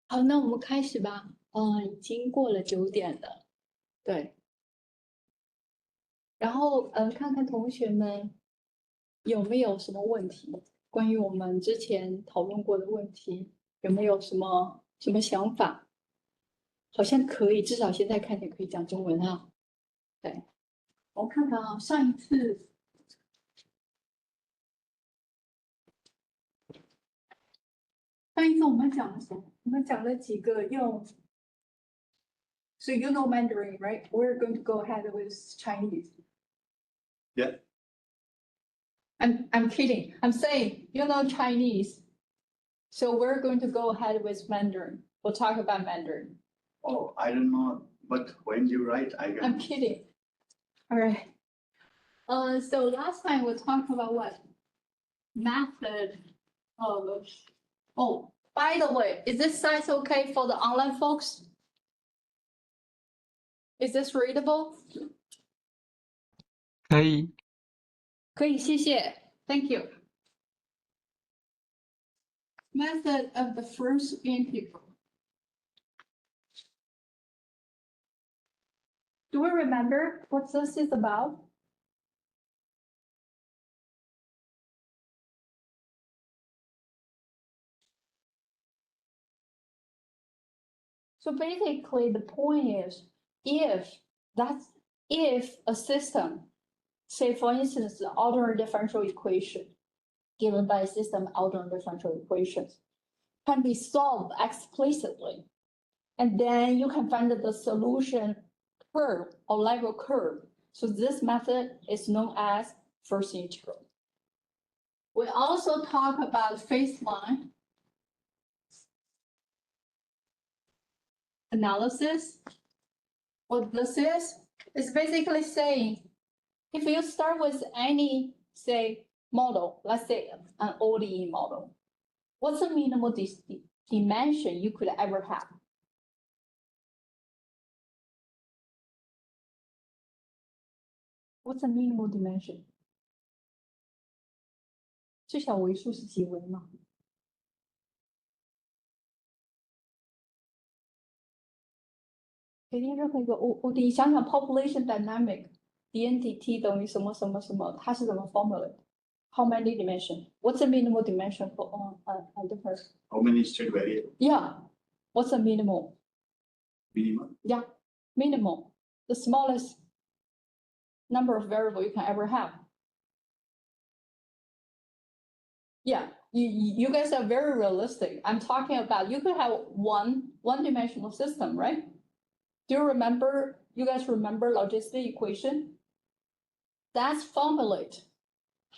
好，那我们开始吧。已经过了9点了，对。然后，看看同学们有没有什么问题，关于我们之前讨论过的问题，有没有什么想法？好像可以，至少现在看起来可以讲中文啊。对，我看看啊，上一次我们讲了什么？我们讲了几个用。So you know Mandarin, right? We're going to go ahead with Chinese. Yeah. I'm kidding. I'm saying you know Chinese. So we're going to go ahead with Mandarin. We'll talk about Mandarin. Oh, I don't know, but when you write, I can. I'm kidding. All right. So last time we talked about what? Method of. Oh, by the way, is this size okay for the online folks? Is this readable? 可以，可以，谢谢。Thank you. Method of the first integral. Do we remember what this is about? So basically, the point is, if a system, say for instance, the ordinary differential equation given by a system ordinary differential equations can be solved explicitly, and then you can find the solution curve or level curve. So this method is known as first integral. We also talk about phase line analysis. What this is basically saying, if you start with any, say, model, let's say an ODE model, what's the minimal dimension you could ever have? What's the minimal dimension? 最小为数是几维嘛？决定任何一个 ODE， 想想 population dynamic dNdt 等于什么什么什么，它是怎么 formulate? How many dimension? What's the minimal dimension for a different? How many state variables? Yeah. What's the minimal? Minimum. Yeah, minimal. The smallest number of variable you can ever have. Yeah, you guys are very realistic. I'm talking about you could have one-dimensional system, right? Do you remember? You guys remember logistic equation? That's formulate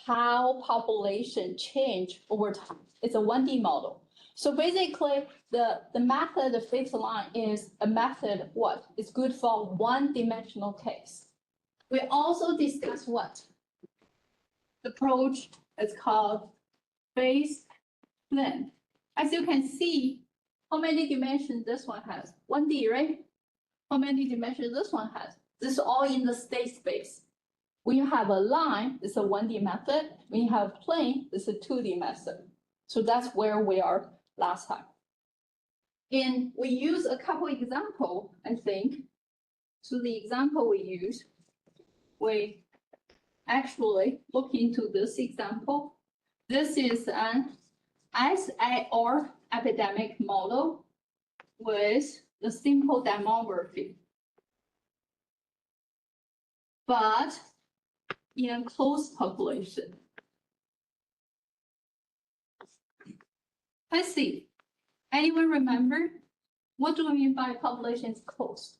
how population change over time. It's a 1D model. So basically, the method of fixed line is a method what? It's good for one-dimensional case. We also discuss what? The approach is called phase blend. As you can see, how many dimensions this one has? 1D, right? How many dimensions this one has? This is all in the state space. When you have a line, it's a 1D method. When you have plane, it's a 2D method. So that's where we are last time. And we use a couple examples, I think. So the example we use, we actually look into this example. This is an SAR epidemic model with the simple demography. But in a closed population. Let's see. Anyone remember? What do we mean by population is closed?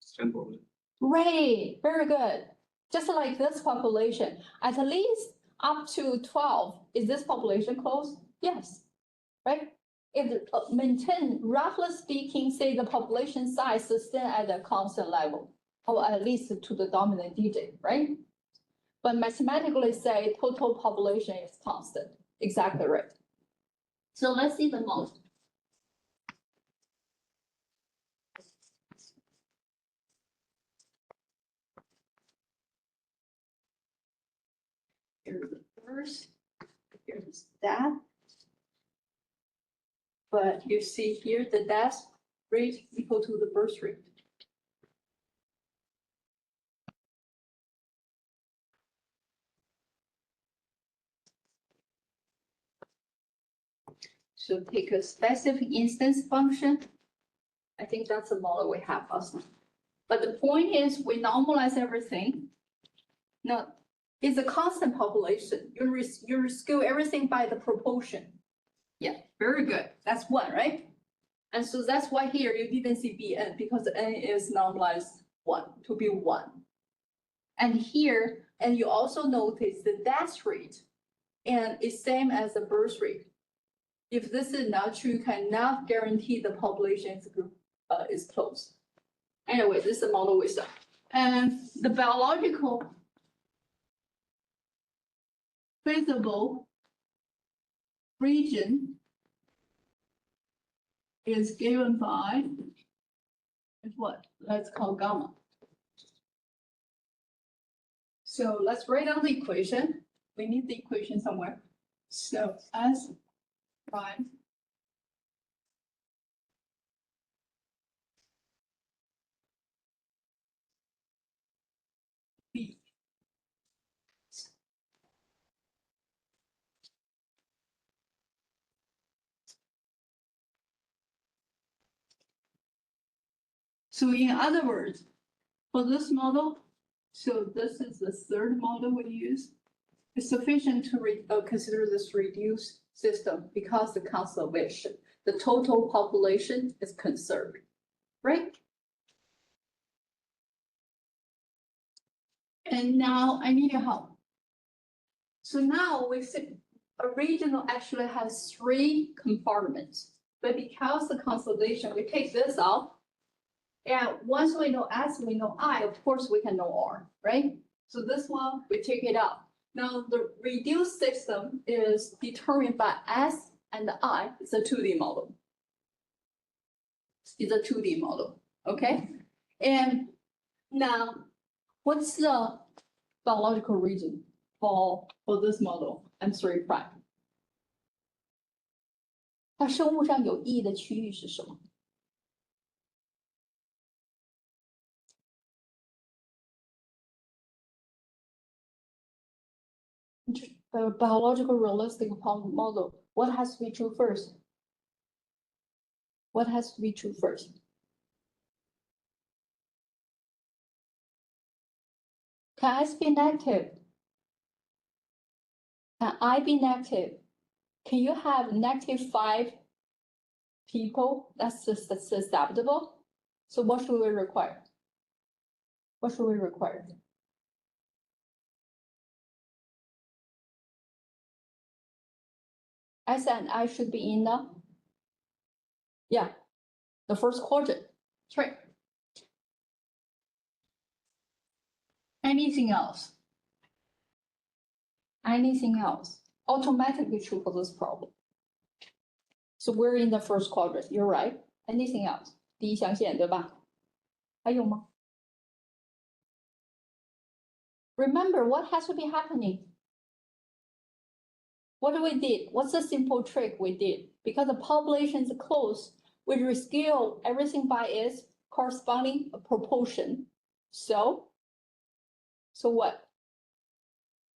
Simple. Right, very good. Just like this population, at least up to 12, is this population closed? Yes, right? If maintain, roughly speaking, say the population size sustain at a constant level, or at least to the dominant digit, right? But mathematically say total population is constant, exactly right. So let's see the model. numbers. Here's that. But you see here, the death rate equal to the birth rate. So take a specific instance function. I think that's the model we have also. But the point is we normalize everything. Now, it's a constant population. You scale everything by the proportion. Yeah, very good. That's one, right? And so that's why here you didn't see Bn because n is normalized one to be one. And here, and you also notice the death rate and it's same as the birth rate. If this is not true, you cannot guarantee the population is close. Anyway, this is the model we saw. And the biological feasible region is given by is what? Let's call gamma. So let's write down the equation. We need the equation somewhere. So S prime B. So in other words, for this model, so this is the third model we use. It's sufficient to consider this reduced system because the conservation, the total population is conserved, right? And now I need your help. So now we see a regional actually has 3 compartments, but because the consolidation, we take this out. And once we know S, we know I, of course we can know R, right? So this one, we take it out. Now the reduced system is determined by S and I. It's a 2D model. It's a 2D model, okay? And now, what's the biological region for this model? M3 prime. 它生物上有意义的区域是什么？ The biological realistic model, what has to be true first? What has to be true first? Can S be negative? Can I be negative? Can you have -5 people? That's susceptible. So what should we require? What should we require? S and I should be in the first quadrant. That's right. Anything else? Anything else? Automatically true for this problem. So we're in the first quadrant. You're right. Anything else? 第一象限，对吧？还有吗？ Remember what has to be happening? What we did? What's the simple trick we did? Because the population is close, we rescale everything by its corresponding proportion. So what?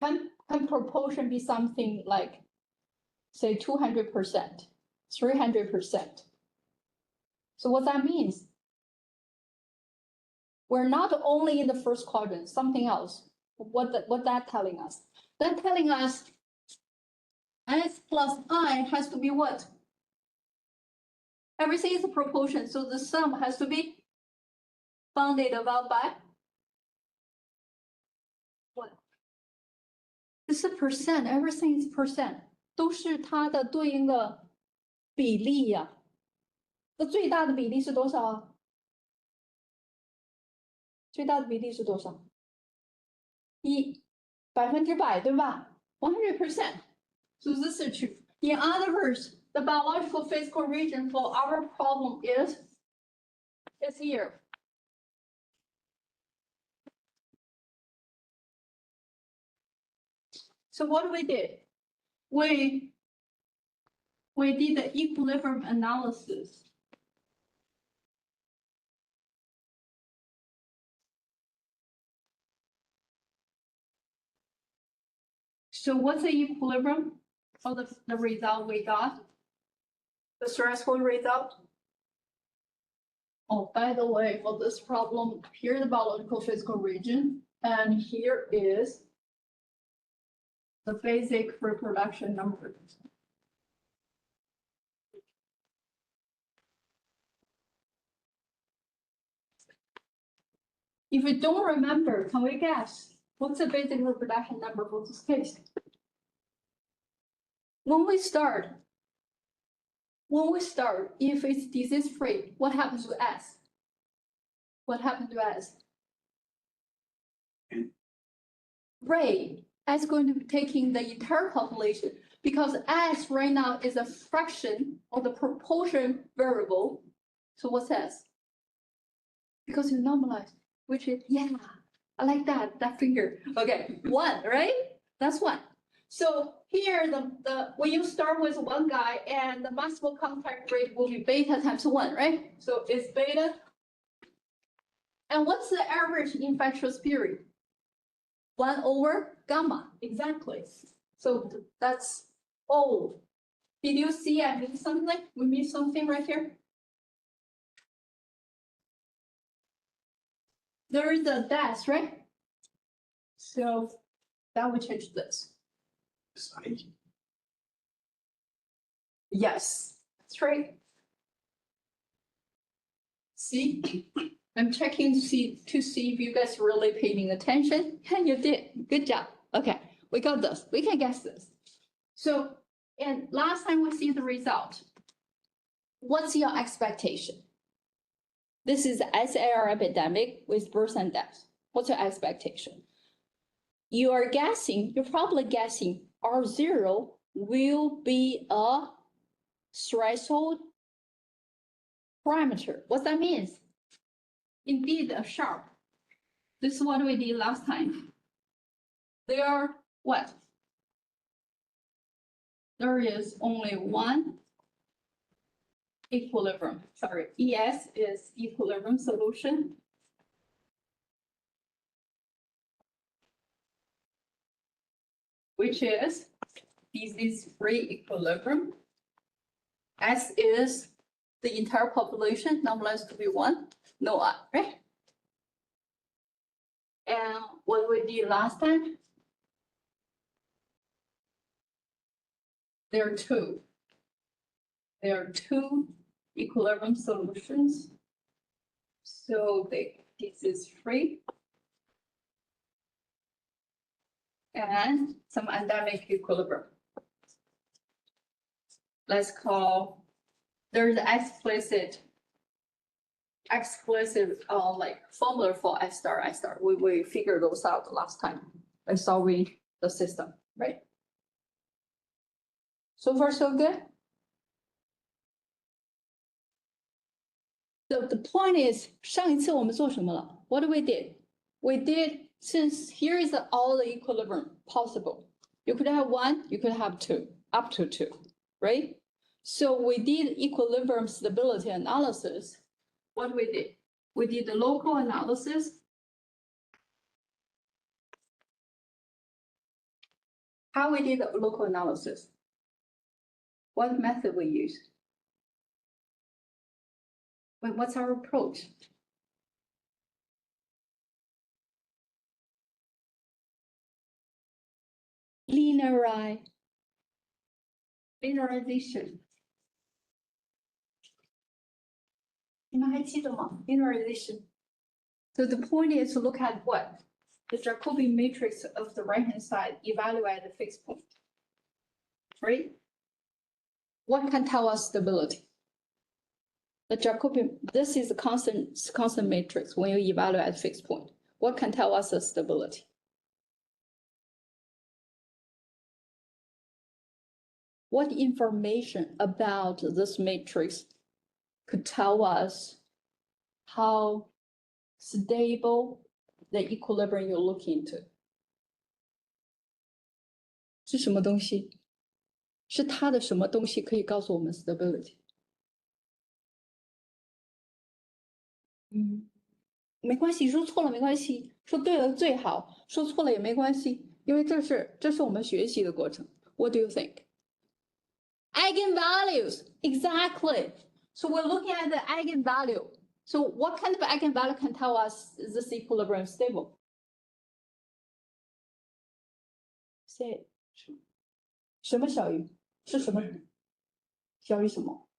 Can proportion be something like, say, 200%, 300%? So what that means? We're not only in the first quadrant, something else. What that telling us? That telling us S plus I has to be what? Everything is a proportion, so the sum has to be bounded about by what? It's a percent, everything is percent. 都是它的对应的比例呀。那最大的比例是多少啊？最大的比例是多少？100%，对吧？100%. So this is true. In other words, the biological physical region for our problem is here. So what we did, we did the equilibrium analysis. So what's the equilibrium for the result we got? The threshold result? Oh, by the way, for this problem, here's the biological physical region, and here is the basic reproduction number. If you don't remember, can we guess what's the basic reproduction number for this case? When we start, if it's disease-free, what happens to S? What happens to S? Right, S going to be taking the entire population because S right now is a fraction of the proportion variable. So what's S? Because you normalize, which is, yeah, I like that figure. Okay, 1, right? That's 1. So here, when you start with one guy and the maximal contact rate will be beta times 1, right? So it's beta. And what's the average infectious period? 1 over gamma, exactly. So that's, oh, did you see I missed something? We missed something right here. There is a dash, right? So that will change this. Side. Yes, that's right. See, I'm checking to see if you guys are really paying attention. And you did. Good job. Okay, we got this. We can guess this. So, and last time we see the result. What's your expectation? This is SAR epidemic with birth and death. What's your expectation? You're probably guessing R0 will be a threshold parameter. What that means? Indeed, a sharp. This is what we did last time. There are what? There is only one equilibrium. Sorry, ES is equilibrium solution. Which is disease-free equilibrium. S is the entire population, normalized to be 1, no I, right? And what we did last time, there are two equilibrium solutions. So this is free. And some endemic equilibrium. Let's call, there's explicit like formula for S star. We figured those out last time by solving the system, right? So far, so good. The point is, 上一次我们做什么了? What we did? We did, since here is all the equilibrium possible. You could have 1, you could have 2, up to 2, right? So we did equilibrium stability analysis. What we did? We did the local analysis. How we did the local analysis? What method we used? What's our approach? Linearization. 你们还记得吗? Linearization. So the point is to look at what? The Jacobian matrix of the right-hand side, evaluate the fixed point. Right? What can tell us stability? The Jacobian, this is a constant matrix when you evaluate fixed point. What can tell us the stability? What information about this matrix could tell us how stable the equilibrium you're looking into? 是什么东西？是它的什么东西可以告诉我们 stability？ 没关系，说错了没关系，说对了最好，说错了也没关系，因为这是我们学习的过程。What do you think? Eigenvalues, exactly. So we're looking at the eigenvalue. So what kind of eigenvalue can tell us is this equilibrium stable? Say it. 什么小于？是什么？小于什么？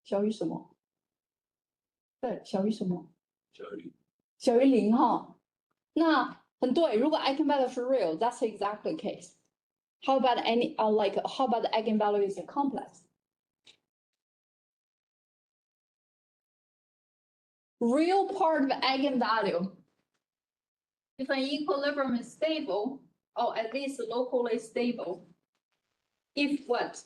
小于什么？对，小于什么？小于零哈。那很对，如果 eigenvalue 是 real, that's exactly the case. How about how about the eigenvalue is a complex? Real part of eigenvalue. If an equilibrium is stable, or at least locally stable, if what?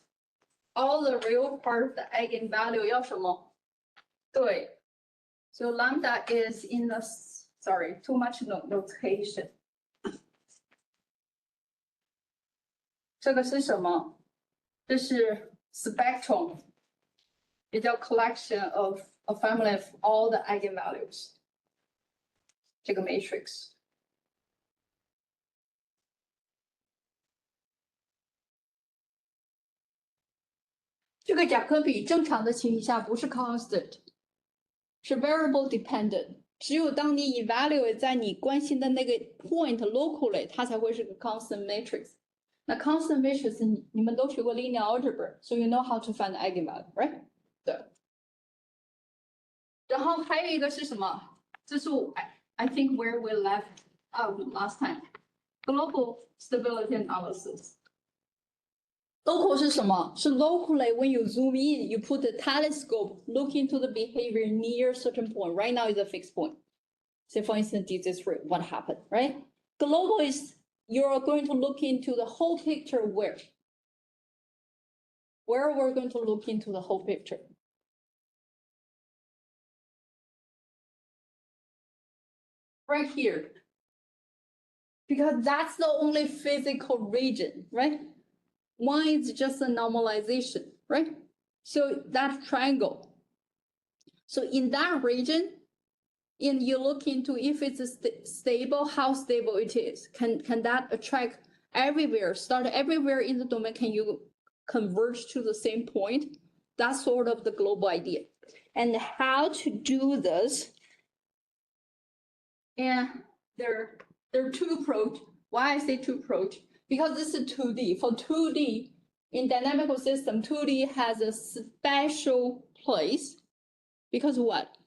All the real part of the eigenvalue 要什么？对。So lambda is in the, sorry, too much notation. 这个是什么？这是 spectrum， 也叫 collection of a family of all the eigenvalues。这个 matrix。这个甲壳比正常的情况下不是 constant， 是 variable dependent。只有当你 evaluate 在你关心的那个 point locally， 它才会是个 constant matrix。那 constant matrix 你们都学过 linear algebra， so you know how to find the eigenvalue, right? 对。然后还有一个是什么？这是I think where we left out last time. Global stability analysis. Local 是什么？是 locally when you zoom in, you put the telescope, look into the behavior near certain point. Right now is a fixed point. Say for instance, this rate, what happened, right? Global is you're going to look into the whole picture where? Where we're going to look into the whole picture. Right here. Because that's the only physical region, right? One is just a normalization, right? So that triangle. So in that region, and you look into if it's stable, how stable it is. Can that attract everywhere, start everywhere in the domain? Can you converge to the same point? That's sort of the global idea. And how to do this? And there are two approaches. Why I say two approaches? Because this is 2D. For 2D, in dynamical system, 2D has a special place. Because what?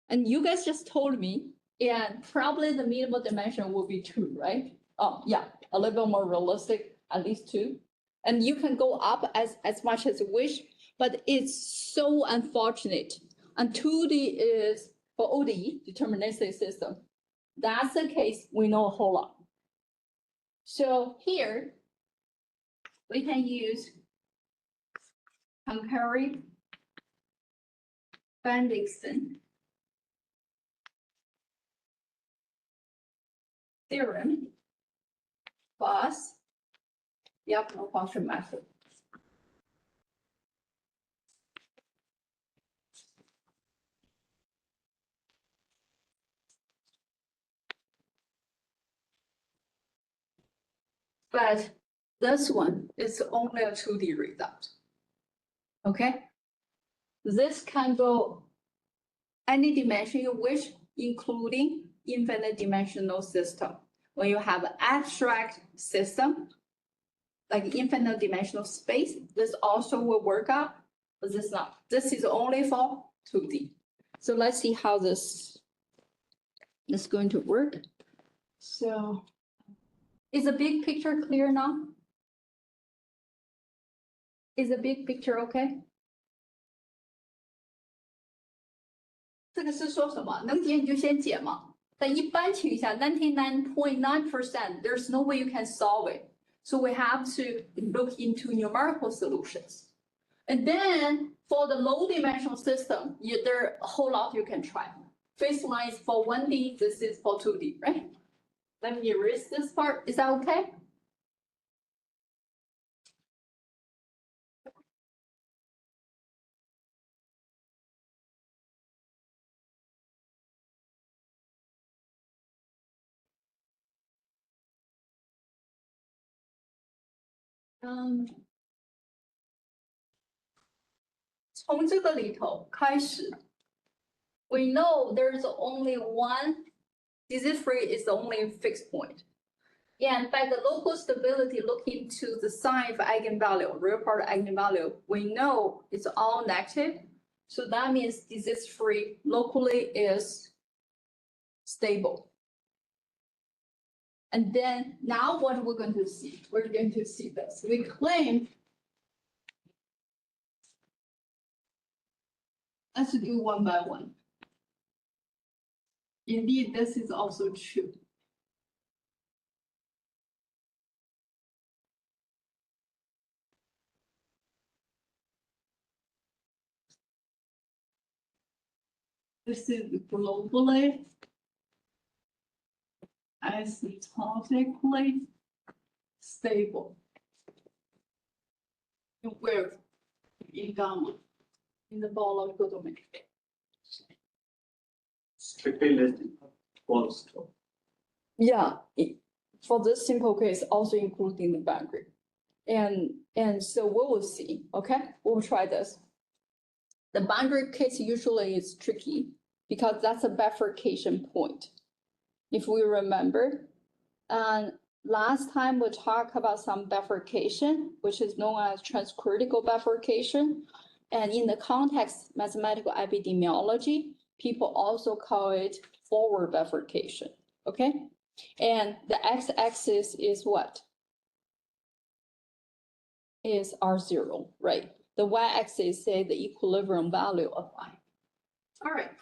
And you guys just told me, and probably the minimal dimension will be 2, right? Oh, yeah, a little bit more realistic, at least 2. And you can go up as much as you wish, but it's so unfortunate. And 2D is for ODE, deterministic system. That's the case, we know a whole lot. So here, we can use Poincare, Bendixson theorem plus the optimal function method. But this one is only a 2D result. Okay? This can go any dimension you wish, including infinite dimensional system. When you have an abstract system, like infinite dimensional space, this also will work out, but this not. This is only for 2D. So let's see how this is going to work. So is the big picture clear now? Is the big picture okay? 这个是说什么？能解你就先解嘛。但一般情况下 99.9%, there's no way you can solve it. So we have to look into numerical solutions. And then for the low dimensional system, there are a whole lot you can try. Baseline is for 1D, this is for 2D, right? Let me erase this part. Is that okay? Um, 从这个里头开始 we know there's only one disease-free is the only fixed point. And by the local stability, looking to the sign of eigenvalue, real part eigenvalue, we know it's all negative. So that means disease-free locally is stable. And then now what we're going to see, we're going to see this. We claim, let's do one by one. Indeed, this is also true. This is globally, asymptotically stable. Where? In gamma, in the biological domain. Strictly less than false. Yeah, for this simple case, also including the boundary. And so we will see, okay? We'll try this. The boundary case usually is tricky because that's a bifurcation point. If we remember, last time we talked about some bifurcation, which is known as transcritical bifurcation. And in the context mathematical epidemiology, people also call it forward bifurcation, okay? And the x-axis is what? Is R0, right? The y-axis is the equilibrium value of y. All right.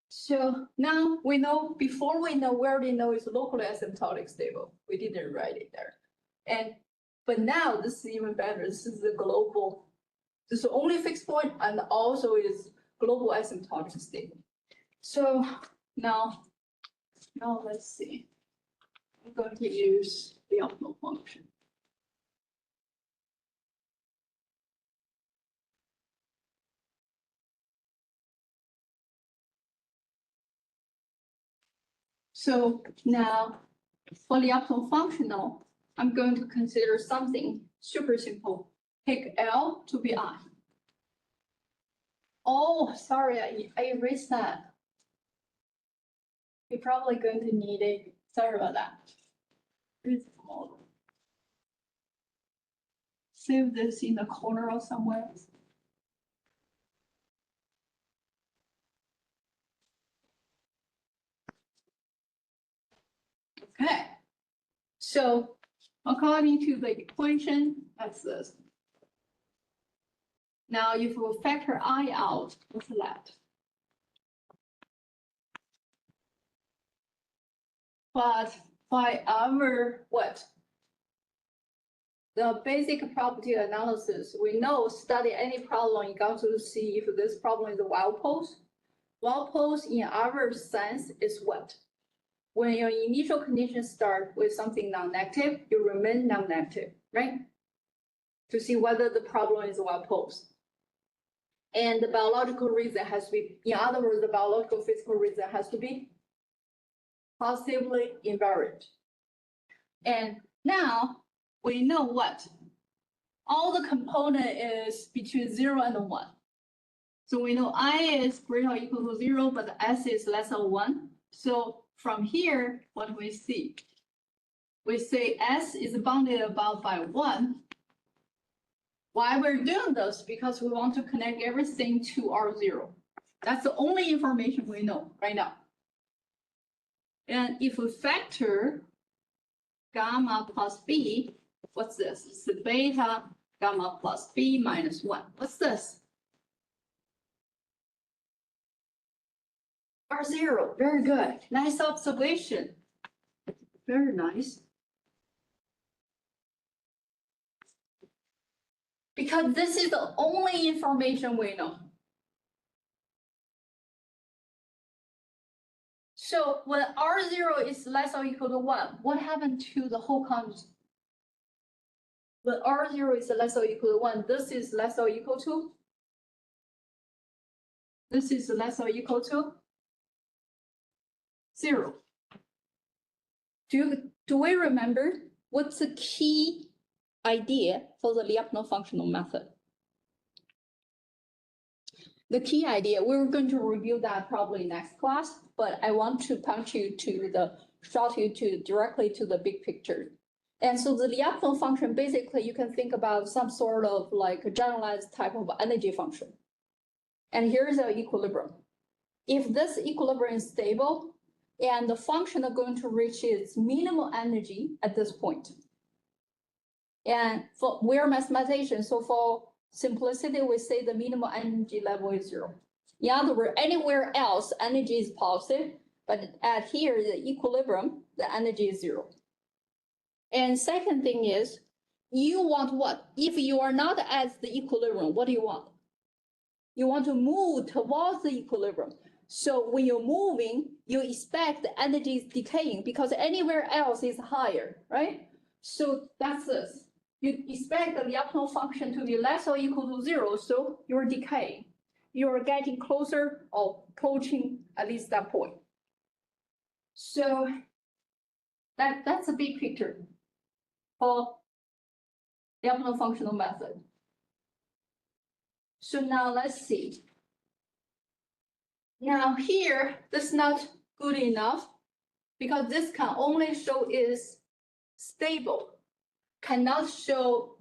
So now we know, before we know, we already know it's locally asymptotic stable. We didn't write it there. But now this is even better. This is the global, this is the only fixed point and also is global asymptotic stable. So now let's see. I'm going to use the optimal function. So now for the optimal functional, I'm going to consider something super simple. Take L to be I. Oh, sorry, I erased that. You're probably going to need it. Sorry about that. Save this in the corner or somewhere else. Okay. So according to the equation, that's this. Now, if we factor I out, what's that? But by our what? The basic property analysis, we know study any problem, you got to see if this problem is a wild pose. Wild pose in our sense is what? When your initial conditions start with something non-negative, you remain non-negative, right? To see whether the problem is a wild pose. And the biological reason has to be, in other words, the biological physical reason has to be positively invariant. And now we know what? All the component is between 0 and 1. So we know I is greater or equal to 0, but the S is less than 1. So from here, what we see? We say S is bounded about by 1. Why we're doing this? Because we want to connect everything to R0. That's the only information we know right now. And if we factor gamma plus B, what's this? It's the beta gamma plus B minus 1. What's this? R0. Very good. Nice observation. Very nice. Because this is the only information we know. So when R0 is less or equal to 1, what happened to the whole constant? When R0 is less or equal to 1, this is less or equal to? This is less or equal to 0. Do we remember what's the key idea for the Lyapunov functional method? The key idea, we're going to review that probably next class, but I want to point you to shout you to directly to the big picture. And so the Lyapunov function, basically you can think about some sort of like a generalized type of energy function. And here's the equilibrium. If this equilibrium is stable, and the function is going to reach its minimal energy at this point. And we're mathematicians, so for simplicity, we say the minimal energy level is 0. In other words, anywhere else, energy is positive, but at here, the equilibrium, the energy is 0. And second thing is, you want what? If you are not at the equilibrium, what do you want? You want to move towards the equilibrium. So when you're moving, you expect the energy is decaying because anywhere else is higher, right? So that's this. You expect the Lyapunov function to be less or equal to 0, so you're decaying. You're getting closer or approaching at least that point. So that's a big picture for Lyapunov functional method. So now let's see. Now here, this is not good enough because this can only show is stable, cannot show,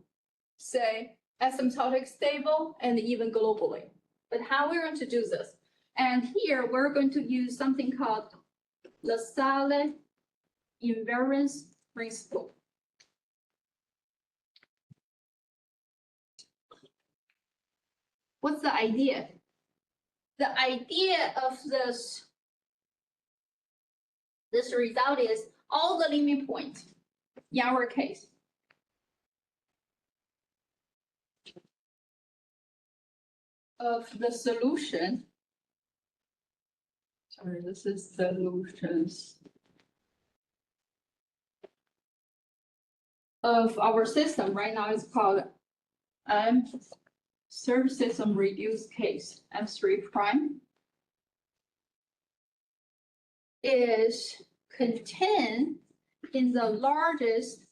say, asymptotic stable and even globally. But how we're going to do this? And here we're going to use something called LaSalle invariance principle. What's the idea? The idea of this result is all the limit points, in our case, of the solution. Sorry, this is solutions of our system. Right now it's called surface system reduced case, M3 prime, is contained in the largest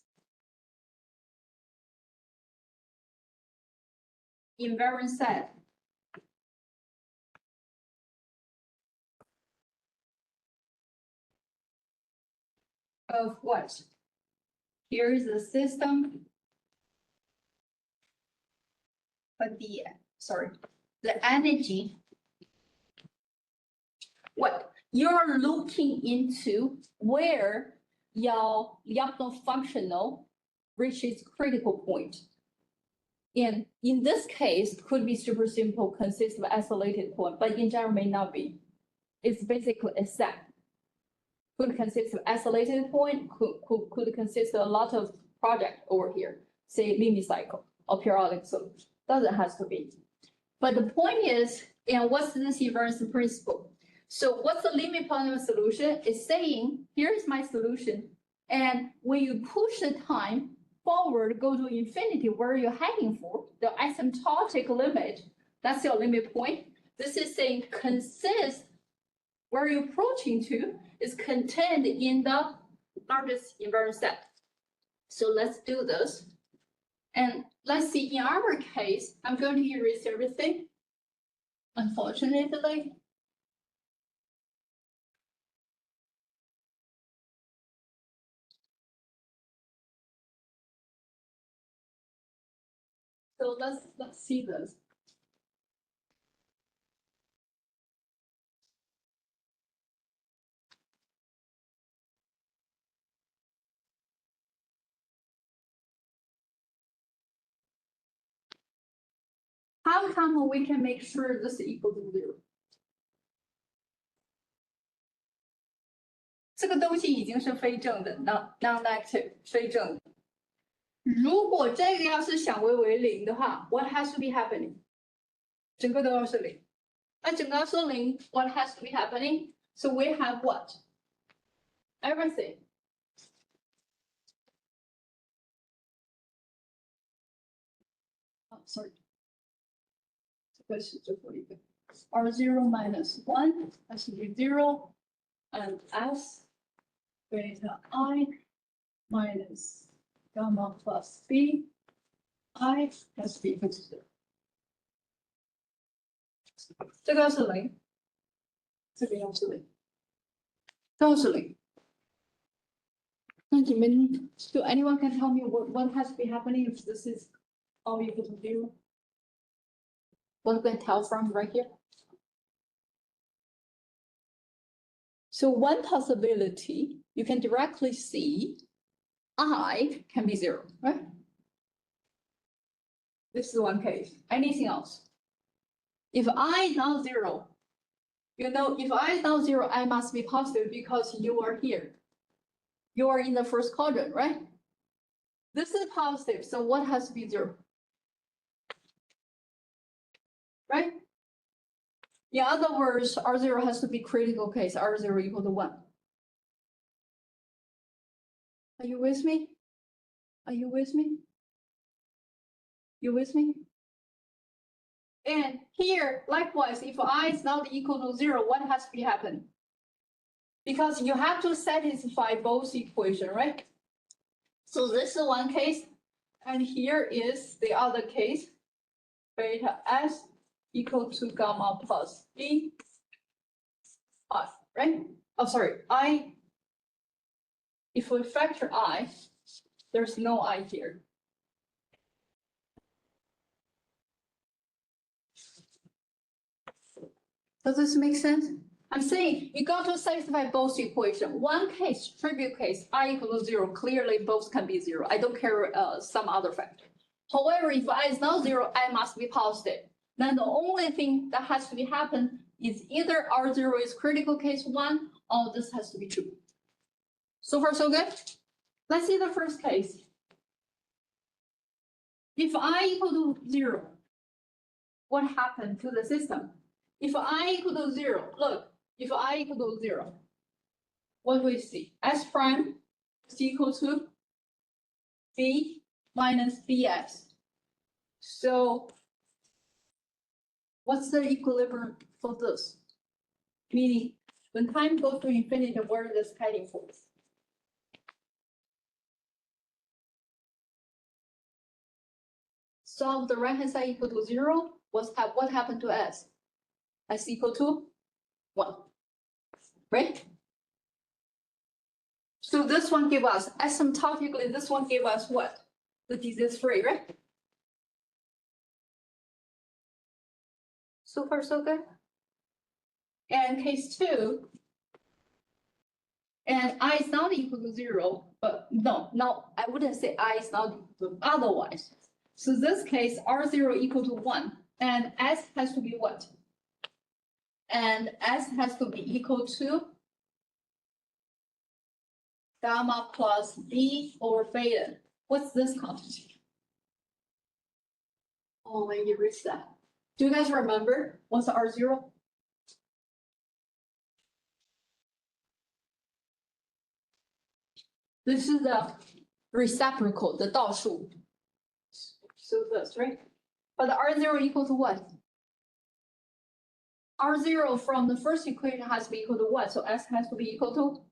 invariant set of what? Here is the system. But the energy, what you're looking into where your Lyapunov functional reaches critical point. And in this case, could be super simple, consists of isolated point, but in general may not be. It's basically a set. Could consist of isolated point, could consist of a lot of project over here, say limit cycle or periodic solution. Doesn't have to be. But the point is, and what's this invariance principle? So what's the limit point of a solution? It's saying, here's my solution. And when you push the time forward, go to infinity, where you're heading for, the asymptotic limit, that's your limit point. This is saying consist, where you're approaching to, is contained in the largest invariant set. So let's do this. And let's see, in our case, I'm going to erase everything, unfortunately. So let's see this. How come we can make sure this is equal to 0? 这个东西已经是非正的 non-negative 非正的。如果这个要是想为0的话 ，what has to be happening？ 整个都要是0。那整个要是0 ，what has to be happening？ So we have what？ everything. Oh, sorry. R0 minus 1 has to be 0, and S beta I minus gamma plus B I has to be equal to 0。这个是0，这个要是0，都是0。那你们 ，Do anyone can tell me what has to be happening if this is all equal to 0? What can I tell from right here? So one possibility, you can directly see I can be 0, right? This is one case. Anything else? If I is not 0, you know, if I is not 0, I must be positive because you are here. You are in the first quadrant, right? This is positive, so what has to be 0? Right? In other words, R0 has to be critical case, R0 equal to 1. Are you with me? Are you with me? You with me? And here, likewise, if I is not equal to 0, what has to be happen? Because you have to satisfy both equation, right? So this is one case, and here is the other case, beta S equal to gamma plus B I, right? Oh, sorry, I. If we factor I, there's no I here. Does this make sense? I'm saying you got to satisfy both equations. One case, trivial case, I equal to 0, clearly both can be 0. I don't care some other factor. However, if I is not 0, I must be positive. Then the only thing that has to be happen is either R0 is critical case 1 or this has to be true. So far, so good? Let's see the first case. If I equal to 0, what happened to the system? If I equal to 0, look, if I equal to 0, what do we see? S prime is equal to B minus BS. So what's the equilibrium for this? Meaning, when time goes to infinity, where is this heading for? Solve the right hand side equal to 0. What happened to S? S equal to 1, right? So this one give us, asymptotically, this one give us what? The disease free, right? So far, so good. And case 2, and I is not equal to 0, but no, I wouldn't say I is not equal to otherwise. So this case, R0 equal to 1, and S has to be what? And S has to be equal to gamma plus B over beta. What's this quantity? Oh, let me erase that. Do you guys remember what's R0? This is the reciprocal, the 倒数. So this, right? But the R0 equal to what? R0 from the first equation has to be equal to what? So S has to be equal to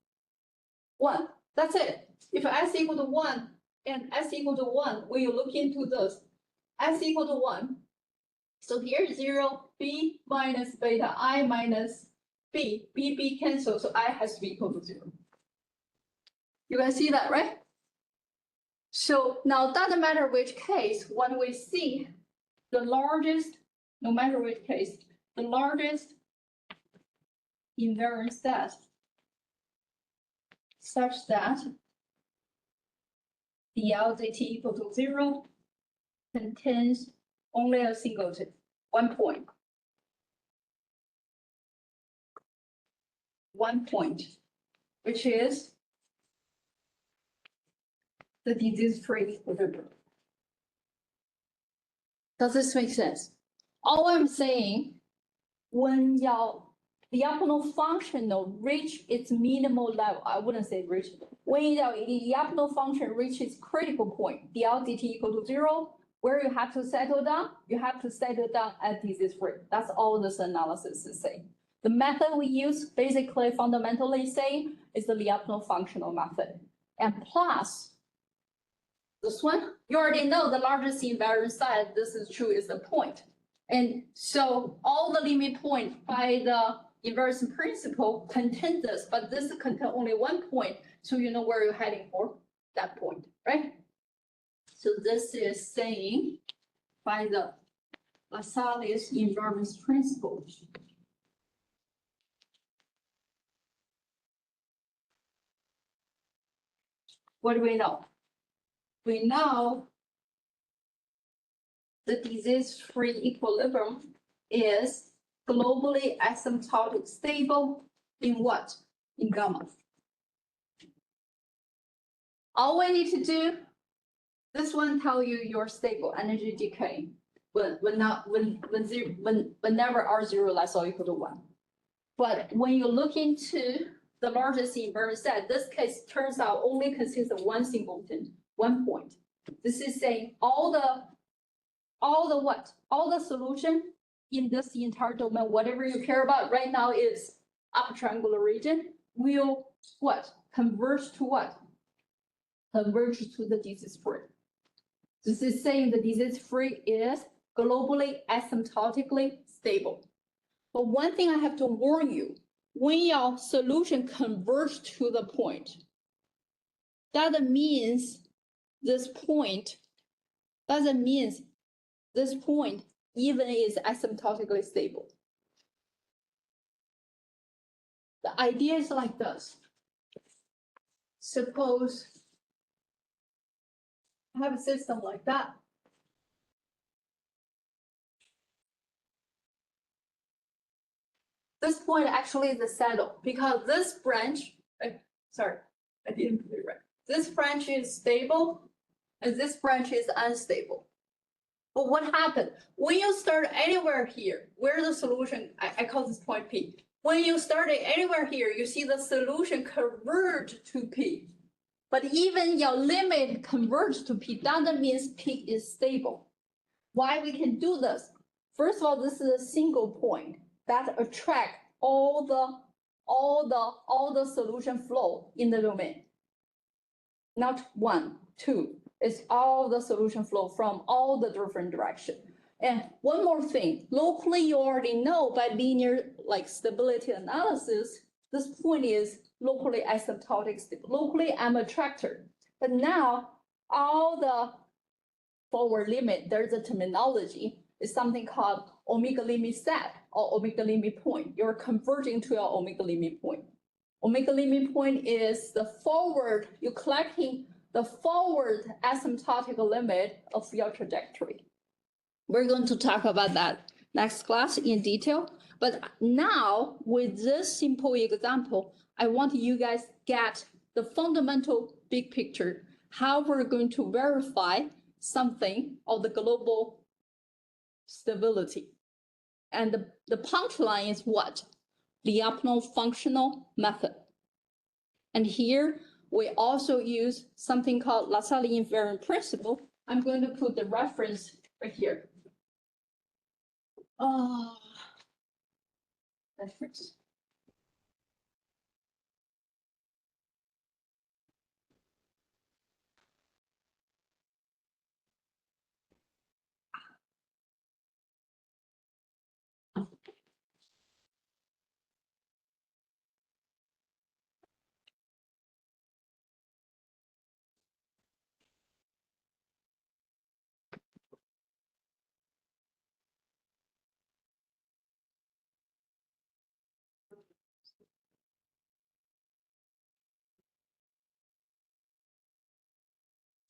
1. That's it. If S equal to 1 and S equal to 1, when you look into this, S equal to 1. So here is 0, B minus beta I minus B. B cancel, so I has to be equal to 0. You guys see that, right? So now doesn't matter which case, when we see the largest, no matter which case, the largest invariant set such that the LZT equal to 0 contains only a singleton, 1 point. 1 point, which is the disease-free equilibrium. Does this make sense? All I'm saying, when 要 the optimal functional reach its minimal level, I wouldn't say reach. When the optimal function reaches critical point, the LDT equal to 0, where you have to settle down, you have to settle down at disease free. That's all this analysis is saying. The method we use, basically fundamentally saying, is the optimal functional method. And plus, this one, you already know the largest invariant set, this is true, is the point. And so all the limit point by the invariance principle contain this, but this contain only one point, so you know where you're heading for, that point, right? So this is saying by the Lassalle's invariance principle. What do we know? We know the disease-free equilibrium is globally asymptotic stable in what? In gamma. All we need to do, this one tell you you're stable energy decay whenever R0 less or equal to 1. But when you look into the largest invariant set, this case turns out only consists of one singleton, 1 point. This is saying all the solution in this entire domain, whatever you care about right now is upper triangular region, will what? Converge to what? Converge to the disease free. This is saying the disease free is globally asymptotically stable. But one thing I have to warn you, when your solution converges to the point, that means this point even is asymptotically stable. The idea is like this. Suppose I have a system like that. This point actually is a saddle because this branch, sorry, I didn't put it right. This branch is stable and this branch is unstable. But what happened? When you start anywhere here, where the solution, I call this point P. When you start it anywhere here, you see the solution converge to P. But even your limit converge to P, that means P is stable. Why we can do this? First of all, this is a single point that attract all the solution flow in the domain. Not 1, 2. It's all the solution flow from all the different directions. And one more thing, locally you already know by linear stability analysis, this point is locally asymptotic stable. Locally I'm attractor. But now all the forward limit, there's a terminology, is something called omega limit set or omega limit point. You're converging to your omega limit point. Omega limit point is the forward, you're collecting the forward asymptotic limit of your trajectory. We're going to talk about that next class in detail. But now with this simple example, I want you guys get the fundamental big picture, how we're going to verify something of the global stability. And the punchline is what? The optimal functional method. And here we also use something called Lassalle invariant principle. I'm going to put the reference right here. Reference.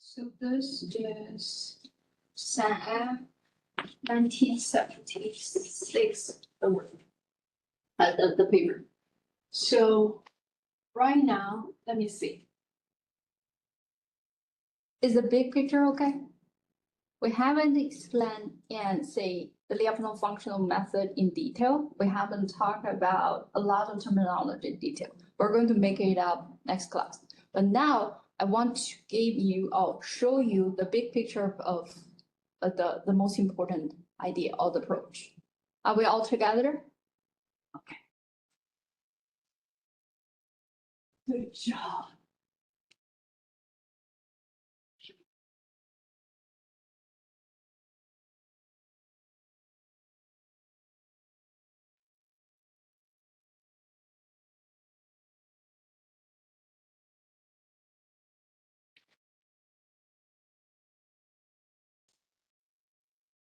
So this is Sam 1976, the paper. So right now, let me see. Is the big picture okay? We haven't explained and say the Lyapunov functional method in detail. We haven't talked about a lot of terminology in detail. We're going to make it up next class. But now I want to give you or show you the big picture of the most important idea of the approach. Are we all together? Okay. Good job.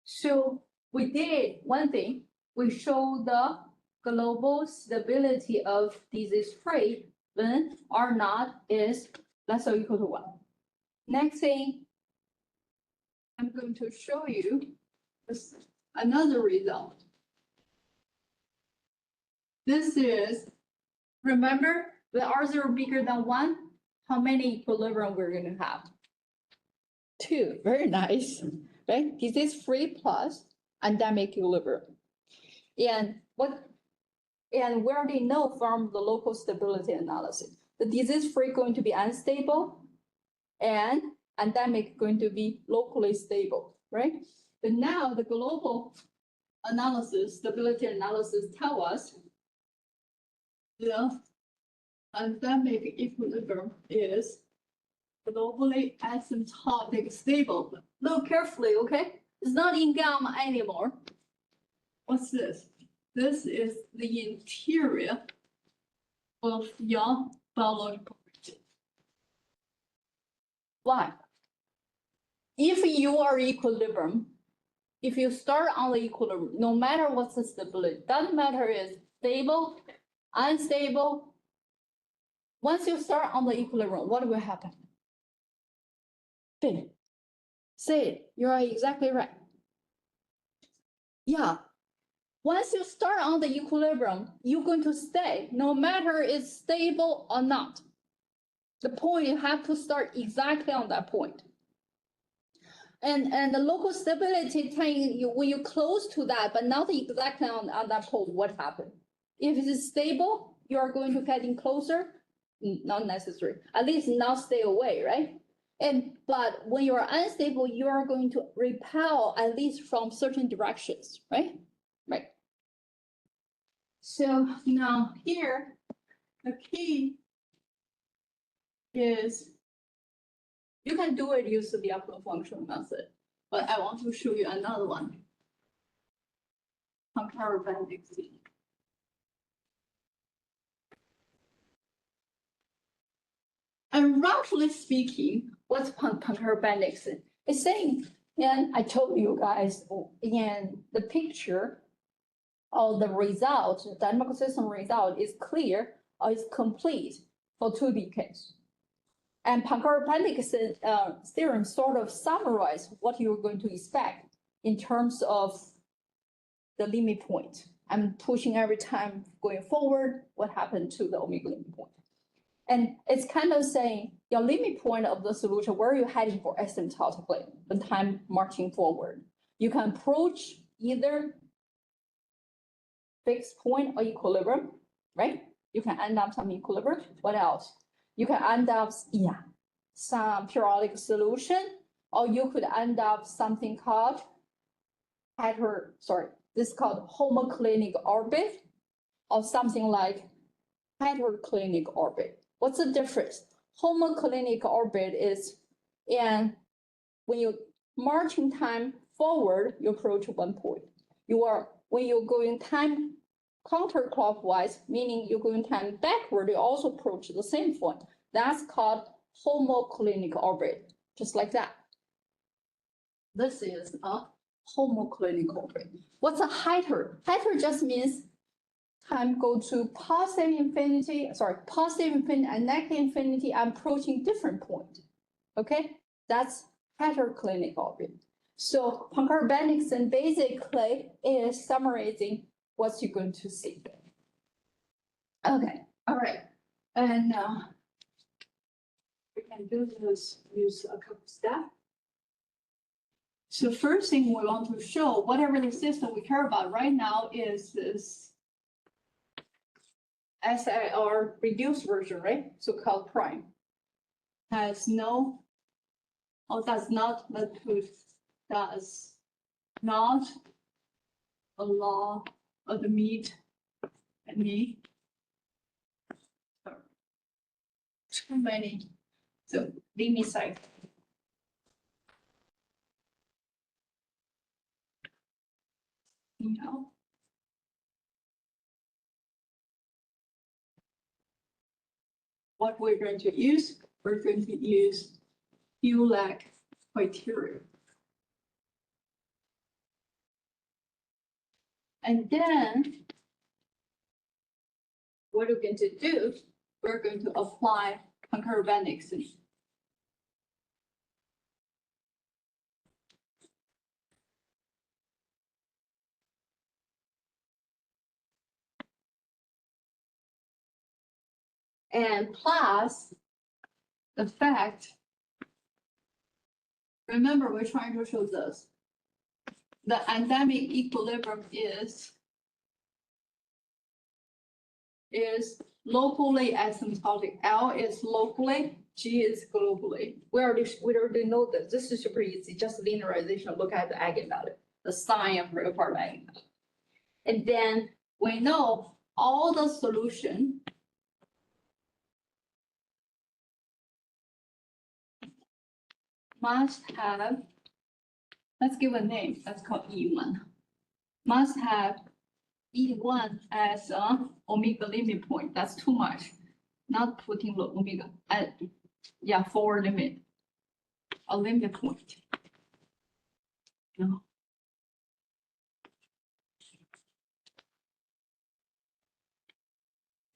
So we did one thing, we showed the global stability of disease-free when R naught is less or equal to 1. Next thing, I'm going to show you is another result. This is, remember, when R0 bigger than 1, how many equilibrium we're going to have? 2, very nice, right? Disease-free plus endemic equilibrium. And we already know from the local stability analysis, the disease-free going to be unstable and endemic going to be locally stable, right? But now the global analysis, stability analysis tell us the endemic equilibrium is globally asymptotic stable. Look carefully, okay? It's not in gamma anymore. What's this? This is the interior of your biological region. Why? If you are equilibrium, if you start on the equilibrium, no matter what's the stability, doesn't matter is stable, unstable. Once you start on the equilibrium, what will happen? Say it. You are exactly right. Yeah. Once you start on the equilibrium, you're going to stay, no matter it's stable or not. The point, you have to start exactly on that point. And the local stability telling you when you're close to that, but not exactly on that point, what happened? If it is stable, you are going to getting closer, not necessary, at least not stay away, right? But when you are unstable, you are going to repel at least from certain directions, right? Right. So now here, the key is you can do it using the Lyapunov functional method, but I want to show you another one. Comparative. And roughly speaking, what's comparative? It's saying, and I told you guys in the picture of the result, the dynamical system result is clear or is complete for 2D case. And Poincare-Bendix's theorem sort of summarizes what you're going to expect in terms of the limit point. I'm pushing every time going forward, what happened to the omega limit point. And it's kind of saying your limit point of the solution, where you're heading for asymptotically, the time marching forward. You can approach either fixed point or equilibrium, right? You can end up some equilibrium. What else? You can end up, some periodic solution, or you could end up something called this is called homoclinic orbit, or something like heteroclinic orbit. What's the difference? Homoclinic orbit is, and when you marching time forward, you approach one point. When you're going time counterclockwise, meaning you're going time backward, you also approach the same point. That's called homoclinic orbit, just like that. This is a homoclinic orbit. What's a heter? Heter just means time go to positive infinity and negative infinity, I'm approaching different point. Okay, that's heteroclinic orbit. So Poincare-Bendix basically is summarizing what you're going to see. Okay, all right, and we can do this, use a couple steps. So first thing we want to show, whatever the system we care about right now is this SIR reduced version, right? So-called prime. Has no, or does not allow admit any too many, so limit cycle. What we're going to use, we're going to use ULAC criteria. And then what we're going to do, we're going to apply concurrent Bendixson. And plus the fact, remember, we're trying to show this. The endemic equilibrium is locally asymptotic. L is locally, G is globally. We already know this. This is super easy. Just linearization. Look at the eigenvalue, the sign of real part eigenvalue. And then we know all the solution must have, let's give a name, that's called E1. Must have E1 as a omega limit point. That's too much. Not putting the omega at, yeah, forward limit, a limit point. No.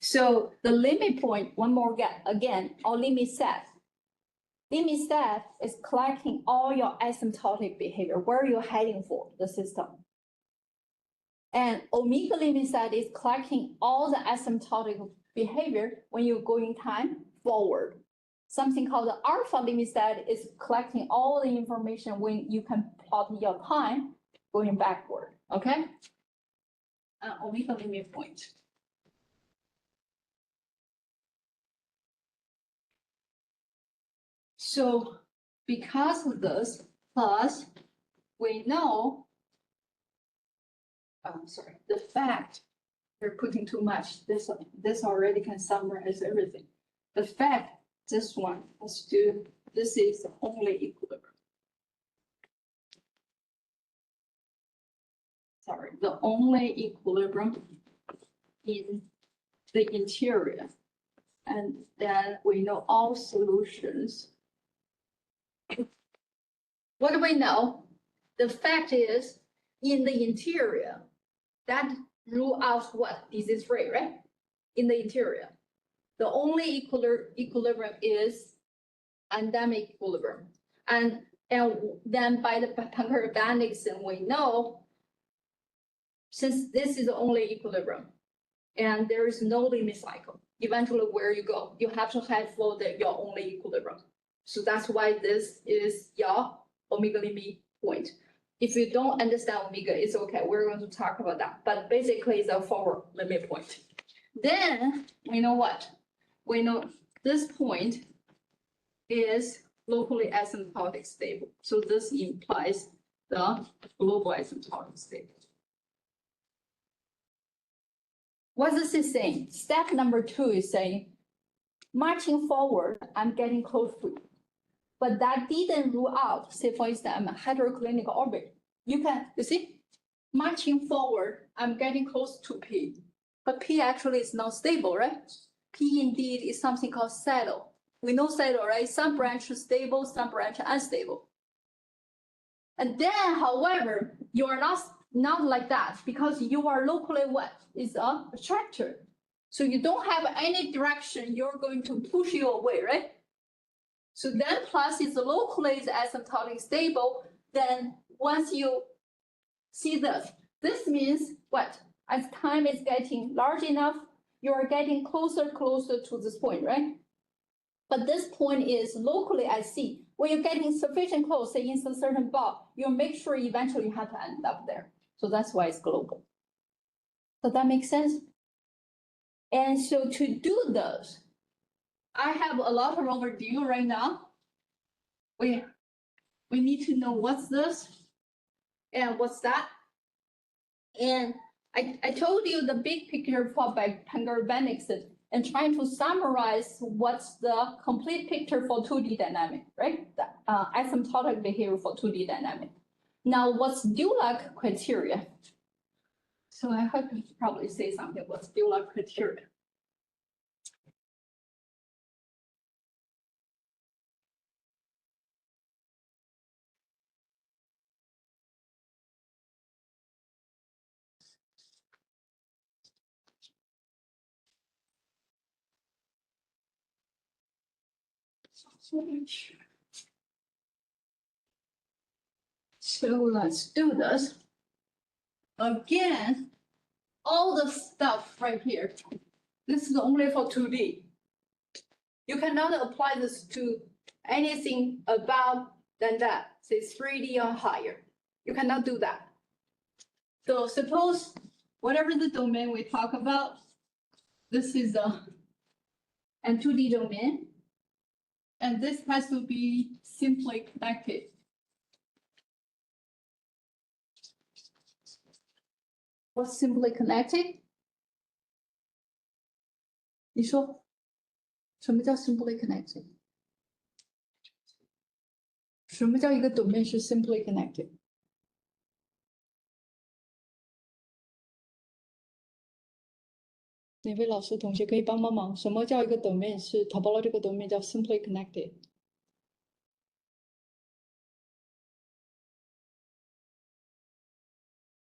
So the limit point, one more again, our limit set. Limit set is collecting all your asymptotic behavior, where you're heading for the system. And omega limit set is collecting all the asymptotic behavior when you're going time forward. Something called the alpha limit set is collecting all the information when you can plot your time going backward, okay? Omega limit point. So because of this, plus we know, the fact we're putting too much, this already can summarize everything. The fact, this one, let's do, this is the only equilibrium. Sorry, the only equilibrium in the interior. And then we know all solutions. What do we know? The fact is, in the interior, that rule out what? Disease rate, right? In the interior. The only equilibrium is endemic equilibrium. And then by the concurrent Bendixson, we know, since this is the only equilibrium, and there is no limit cycle, eventually where you go, you have to head for your only equilibrium. So that's why this is your omega limit point. If you don't understand omega, it's okay. We're going to talk about that. But basically, it's a forward limit point. Then we know what? We know this point is locally asymptotic stable. So this implies the global asymptotic stable. What this is saying? Step number 2 is saying, marching forward, I'm getting close to it. But that didn't rule out, say for instance, I'm a heteroclinical orbit. You see, marching forward, I'm getting close to P. But P actually is not stable, right? P indeed is something called saddle. We know saddle, right? Some branch is stable, some branch unstable. And then, however, you are not like that, because you are locally what? Is a attractor. So you don't have any direction you're going to push you away, right? So then plus is locally is asymptotic stable. Then once you see this means what? As time is getting large enough, you are getting closer to this point, right? But this point is locally at C. when you're getting sufficient close, say in some certain block, you'll make sure eventually you have to end up there. So that's why it's global. Does that make sense? And so to do this, I have a lot of overdue right now. We need to know what's this and what's that. And I told you the big picture for pangalabanics and trying to summarize what's the complete picture for 2D dynamic, right? The asymptotic behavior for 2D dynamic. Now, what's Dulac criteria? So I have to probably say something. What's Dulac criteria? So let's do this. Again, all the stuff right here. This is only for 2D. You cannot apply this to anything above than that, say 3D or higher. You cannot do that. So suppose whatever the domain we talk about, this is a 2D domain. And this has to be simply connected. What's simply connected? 你说，什么叫 simply connected？ 什么叫一个 domain 是 simply connected？ 哪位老师同学可以帮忙？什么叫一个 domain 是 topological domain 叫 simply connected？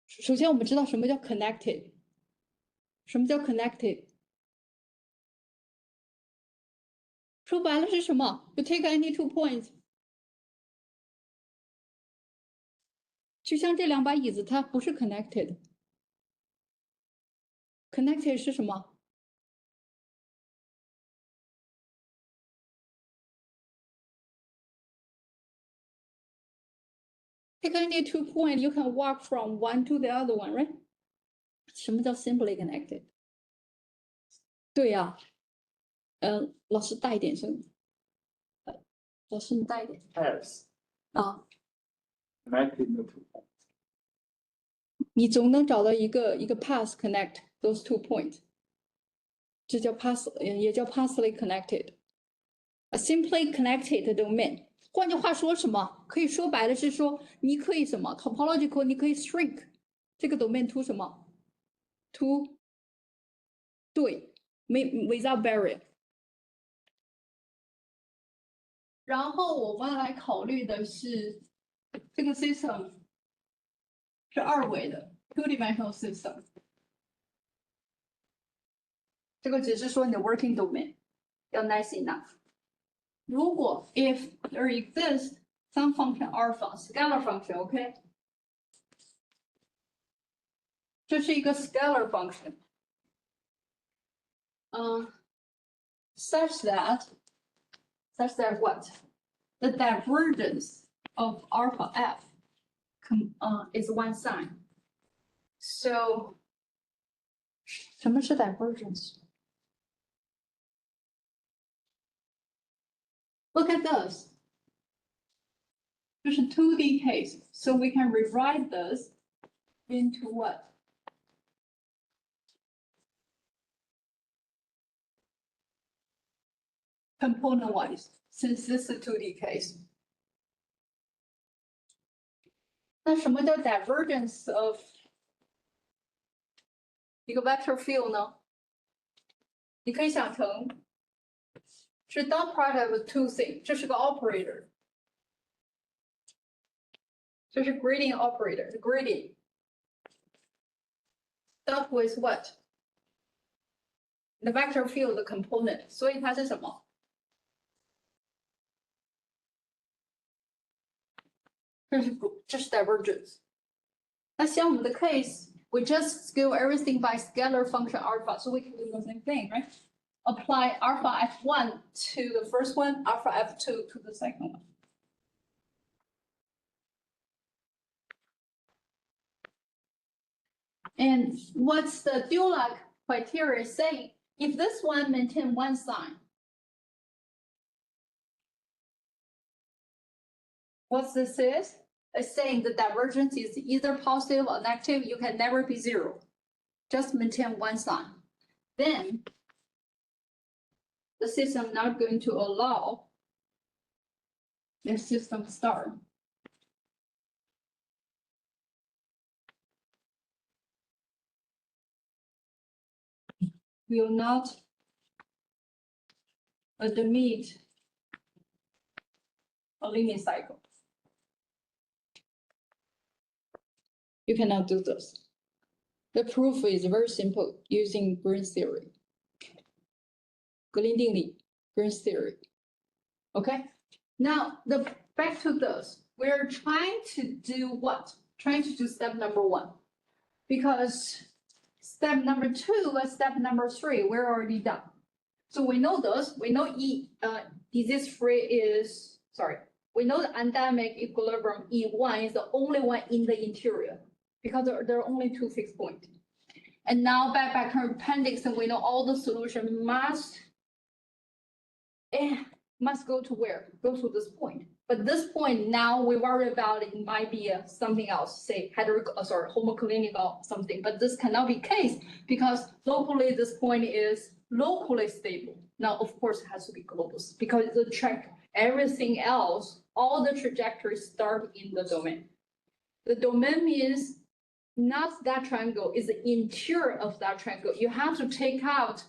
首先我们知道什么叫 connected， 什么叫 connected？ 说白了是什么 ？You take any 2 points， 就像这2把椅子，它不是 connected。connected 是什么？ Take any 2 point, you can walk from one to the other one, right? 什么叫 simply connected？ 对呀，老师大一点声。老师你大一点。Pairs 啊， connecting the 2 points. 你总能找到一个 path connect those 2 points， 这叫 path， 也叫 pathly connected。A simply connected domain。换句话说什么？可以说白了是说，你可以什么 topological， 你可以 shrink 这个 domain to 什么 ？to 对，没 without barrier。然后我们来考虑的是这个 system 是2维的 2-dimensional system。这个只是说你的 working domain 要 nice enough。如果 if there exists some function alpha scalar function, OK， 这是一个 scalar function， such that what the divergence of alpha f is one sign. So 什么是 divergence？ Look at this. 这是 2D case, so we can rewrite this into what? Component-wise, since this is a 2D case. 那什么叫 divergence of 一个 vector field 呢？你可以想成是 dot product of 2 things， 这是个 operator， 这是 gradient operator， gradient dot with what? The vector field component， 所以它是什么？这是 divergence。那像我们的 case，we just scale everything by scalar function alpha, so we can do the same thing, right? Apply alpha f1 to the first one, alpha f2 to the second one. And what's the Dulac criteria saying? If this one maintain one sign. What this is? It's saying the divergence is either positive or negative. You can never be zero. Just maintain one sign. Then the system not going to allow the system start. Will not admit a limit cycle. You cannot do this. The proof is very simple using Green's theory. 格林定理 Green's theory. Okay. Now back to this. We're trying to do what? Trying to do step number 1. Because step number 2 and step number 3, we're already done. So we know this. We know disease-free is, we know the endemic equilibrium E1 is the only one in the interior because there are only 2 fixed points. And now back to appendix, and we know all the solution must go to where? Go to this point. But this point now we worry about it might be something else, say homoclinic or something. But this cannot be case because locally this point is locally stable. Now, of course, it has to be global because the track everything else, all the trajectories start in the domain. The domain means not that triangle, is the interior of that triangle. You have to take out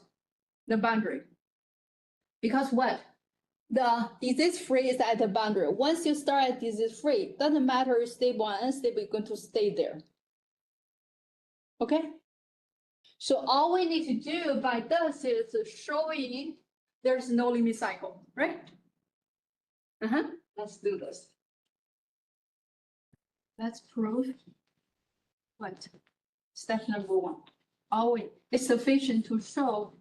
the boundary. Because what? The disease-free is at the boundary. Once you start at disease-free, doesn't matter if stable or unstable, you're going to stay there. Okay? So all we need to do by this is showing there's no limit cycle, right? Let's do this. Let's prove what? Step number 1. Always it's sufficient to show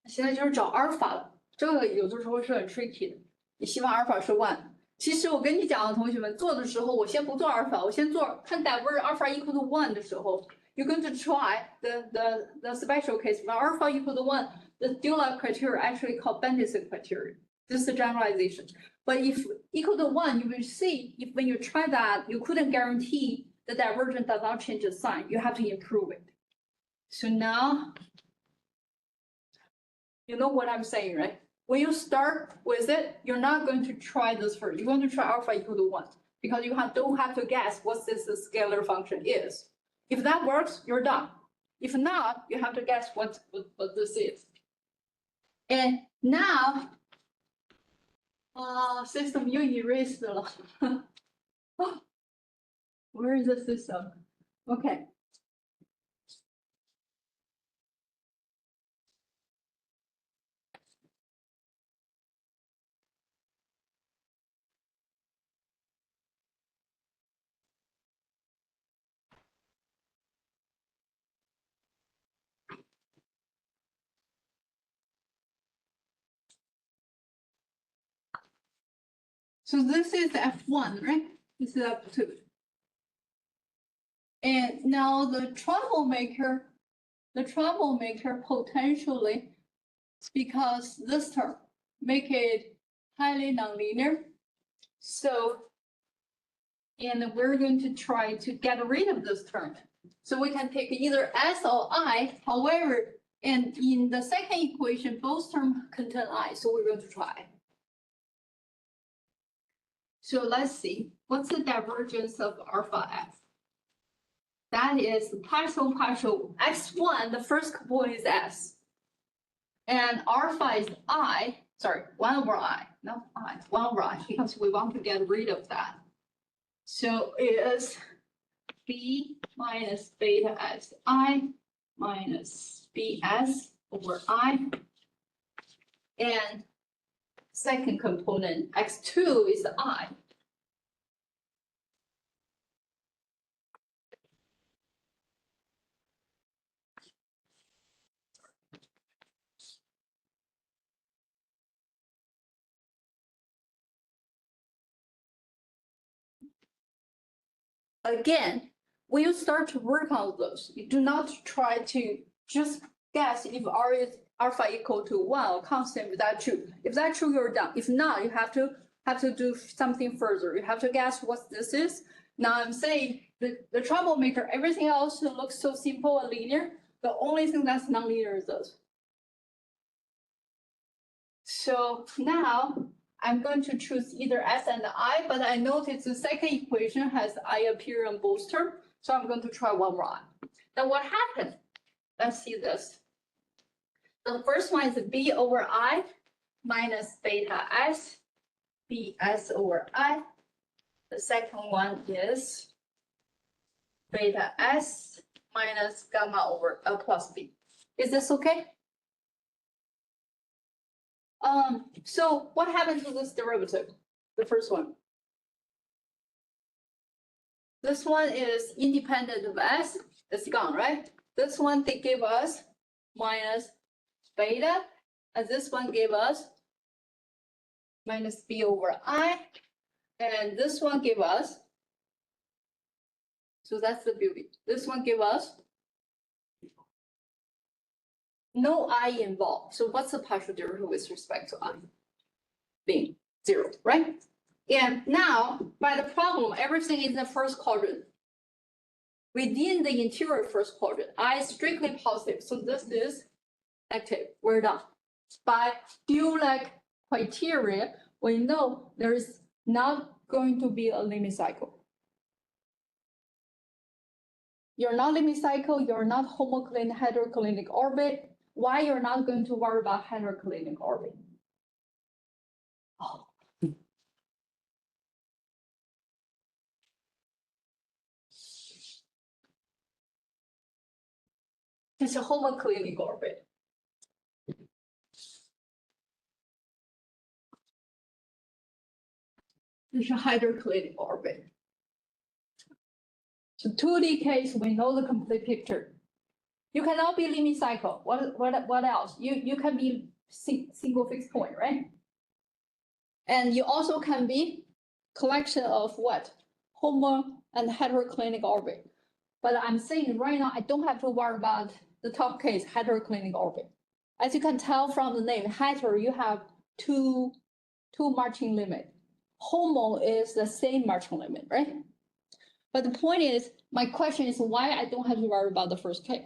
现在就是找阿尔法了，这个有的时候是很 tricky 的。你希望阿尔法是 1， 其实我跟你讲的同学们做的时候，我先不做阿尔法，我先做看 diverge alpha equal to 1的时候 ，you're going to try the special case when alpha equal to 1, the Dulac criteria actually called Bendison criteria. This is a generalization. But if equal to 1, you will see if when you try that, you couldn't guarantee the divergence does not change the sign. You have to improve it. So now. You know what I'm saying, right? When you start with it, you're not going to try this first. You're going to try alpha equal to 1 because you don't have to guess what this scalar function is. If that works, you're done. If not, you have to guess what this is. And now, system you erased it. Where is the system? Okay. So this is F1, right? This is F2. And now the troublemaker potentially, because this term make it highly nonlinear. So, and we're going to try to get rid of this term. So we can take either S or I, however, and in the second equation, both terms contain I, so we're going to try. So let's see, what's the divergence of alpha F? That is partial x1, the first component is S. And alpha is I, 1 over I, not I, 1 over I, because we want to get rid of that. So it is B minus beta S I minus BS over I. And second component, x2 is I. again, when you start to work on those, you do not try to just guess if R is alpha equal to 1 or constant. If that's true, you're done. If not, you have to do something further. You have to guess what this is. Now I'm saying the troublemaker, everything else looks so simple and linear. The only thing that's nonlinear is this. So now I'm going to choose either S and I, but I notice the second equation has I appear on both terms. So I'm going to try one more I. Then what happened? Let's see this. The first one is B over I minus beta S, BS over I. The second one is beta S minus gamma over plus B. Is this okay? So what happened to this derivative? The first one. This one is independent of S, it's gone, right? This one they give us minus beta, and this one gave us minus B over I, and this one gave us, so that's the beauty. This one gave us no I involved. So what's the partial derivative with respect to I? Being 0, right? And now, by the problem, everything is in the first quadrant. Within the interior first quadrant, I is strictly positive. So this is active. We're done. By Dirac criteria, we know there is not going to be a limit cycle. You're not limit cycle, you're not homoclinic, heteroclinic orbit. Why you're not going to worry about heteroclinic orbit? Oh. It's a homoclinic orbit. It's a heteroclinic orbit. So 2D case, we know the complete picture. You cannot be limit cycle. What else? You can be single fixed point, right? And you also can be collection of what? Homo and heteroclinic orbit. But I'm saying right now, I don't have to worry about the top case, heteroclinic orbit. As you can tell from the name, heter, you have two marching limit. Homo is the same marching limit, right? But the point is, my question is why I don't have to worry about the first case.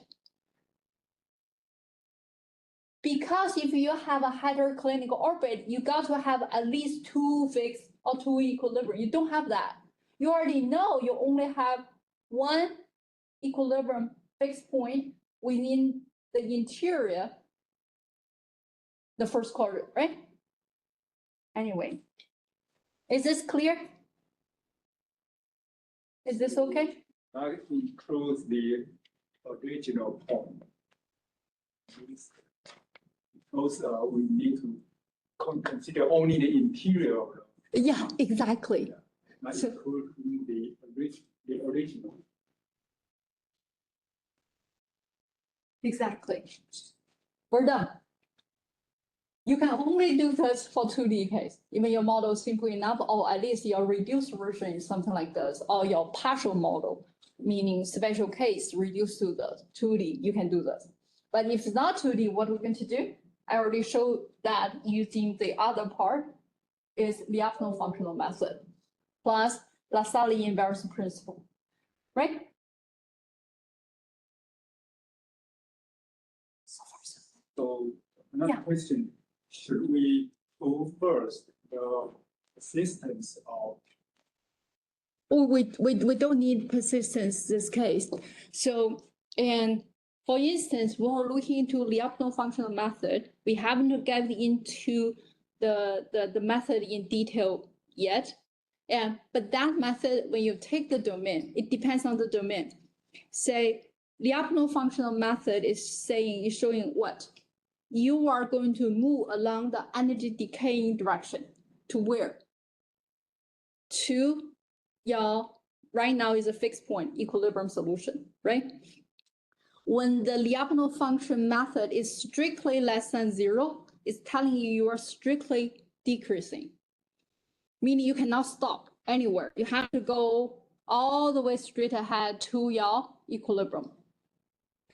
Because if you have a heteroclinic orbit, you got to have at least 2 fixed or 2 equilibrium. You don't have that. You already know you only have 1 equilibrium fixed point within the interior, the first quadrant, right? Anyway, is this clear? Is this okay? That includes the original point. Because we need to consider only the interior of the. Yeah, exactly. Not So- including the original. Exactly. We're done. You can only do this for 2D case. Even your model is simple enough, or at least your reduced version is something like this, or your partial model, meaning special case reduced to the 2D, you can do this. But if it's not 2D, what we're going to do? I already showed that using the other part is Lyapunov functional method plus Lassalle inverse principle, right? So another Yeah. question, should we go first the persistence of. Or we don't need persistence this case. So, and for instance, when we're looking into Lyapunov functional method, we haven't get into the method in detail yet. But that method, when you take the domain, it depends on the domain. Say, Lyapunov functional method is showing what? You are going to move along the energy decaying direction to where? To your, right now is a fixed point equilibrium solution, right? When the Lyapunov function method is strictly less than 0, it's telling you are strictly decreasing. Meaning you cannot stop anywhere. You have to go all the way straight ahead to your equilibrium.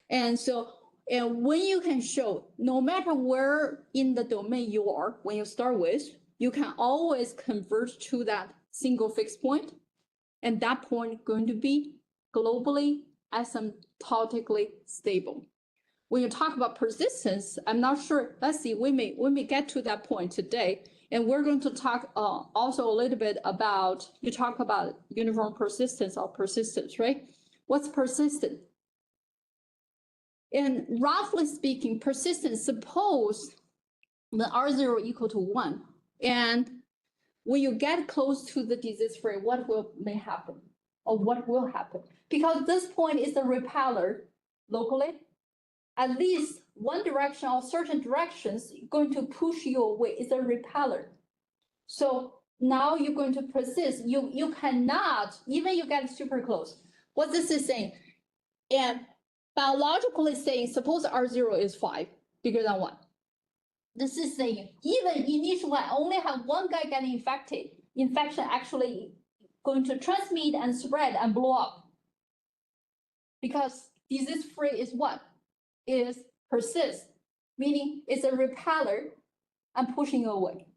And so, and when you can show, no matter where in the domain you are, when you start with, you can always converge to that single fixed point. And that point going to be globally asymptotically stable. When you talk about persistence, I'm not sure. Let's see, we may get to that point today. And we're going to talk also a little bit about, you talk about uniform persistence or persistence, right? What's persistent? And roughly speaking, persistence, suppose the R0 equal to 1. And when you get close to the disease free, what may happen? Or what will happen? Because this point is the repeller locally. At least one direction or certain directions going to push you away is a repeller. So now you're going to persist. You cannot, even you get super close. What this is saying, and biologically saying, suppose R0 is 5, bigger than 1. This is saying, even initially I only have one guy getting infected, infection actually going to transmit and spread and blow up. Because disease free is what? Is persist, meaning it's a repeller and pushing away.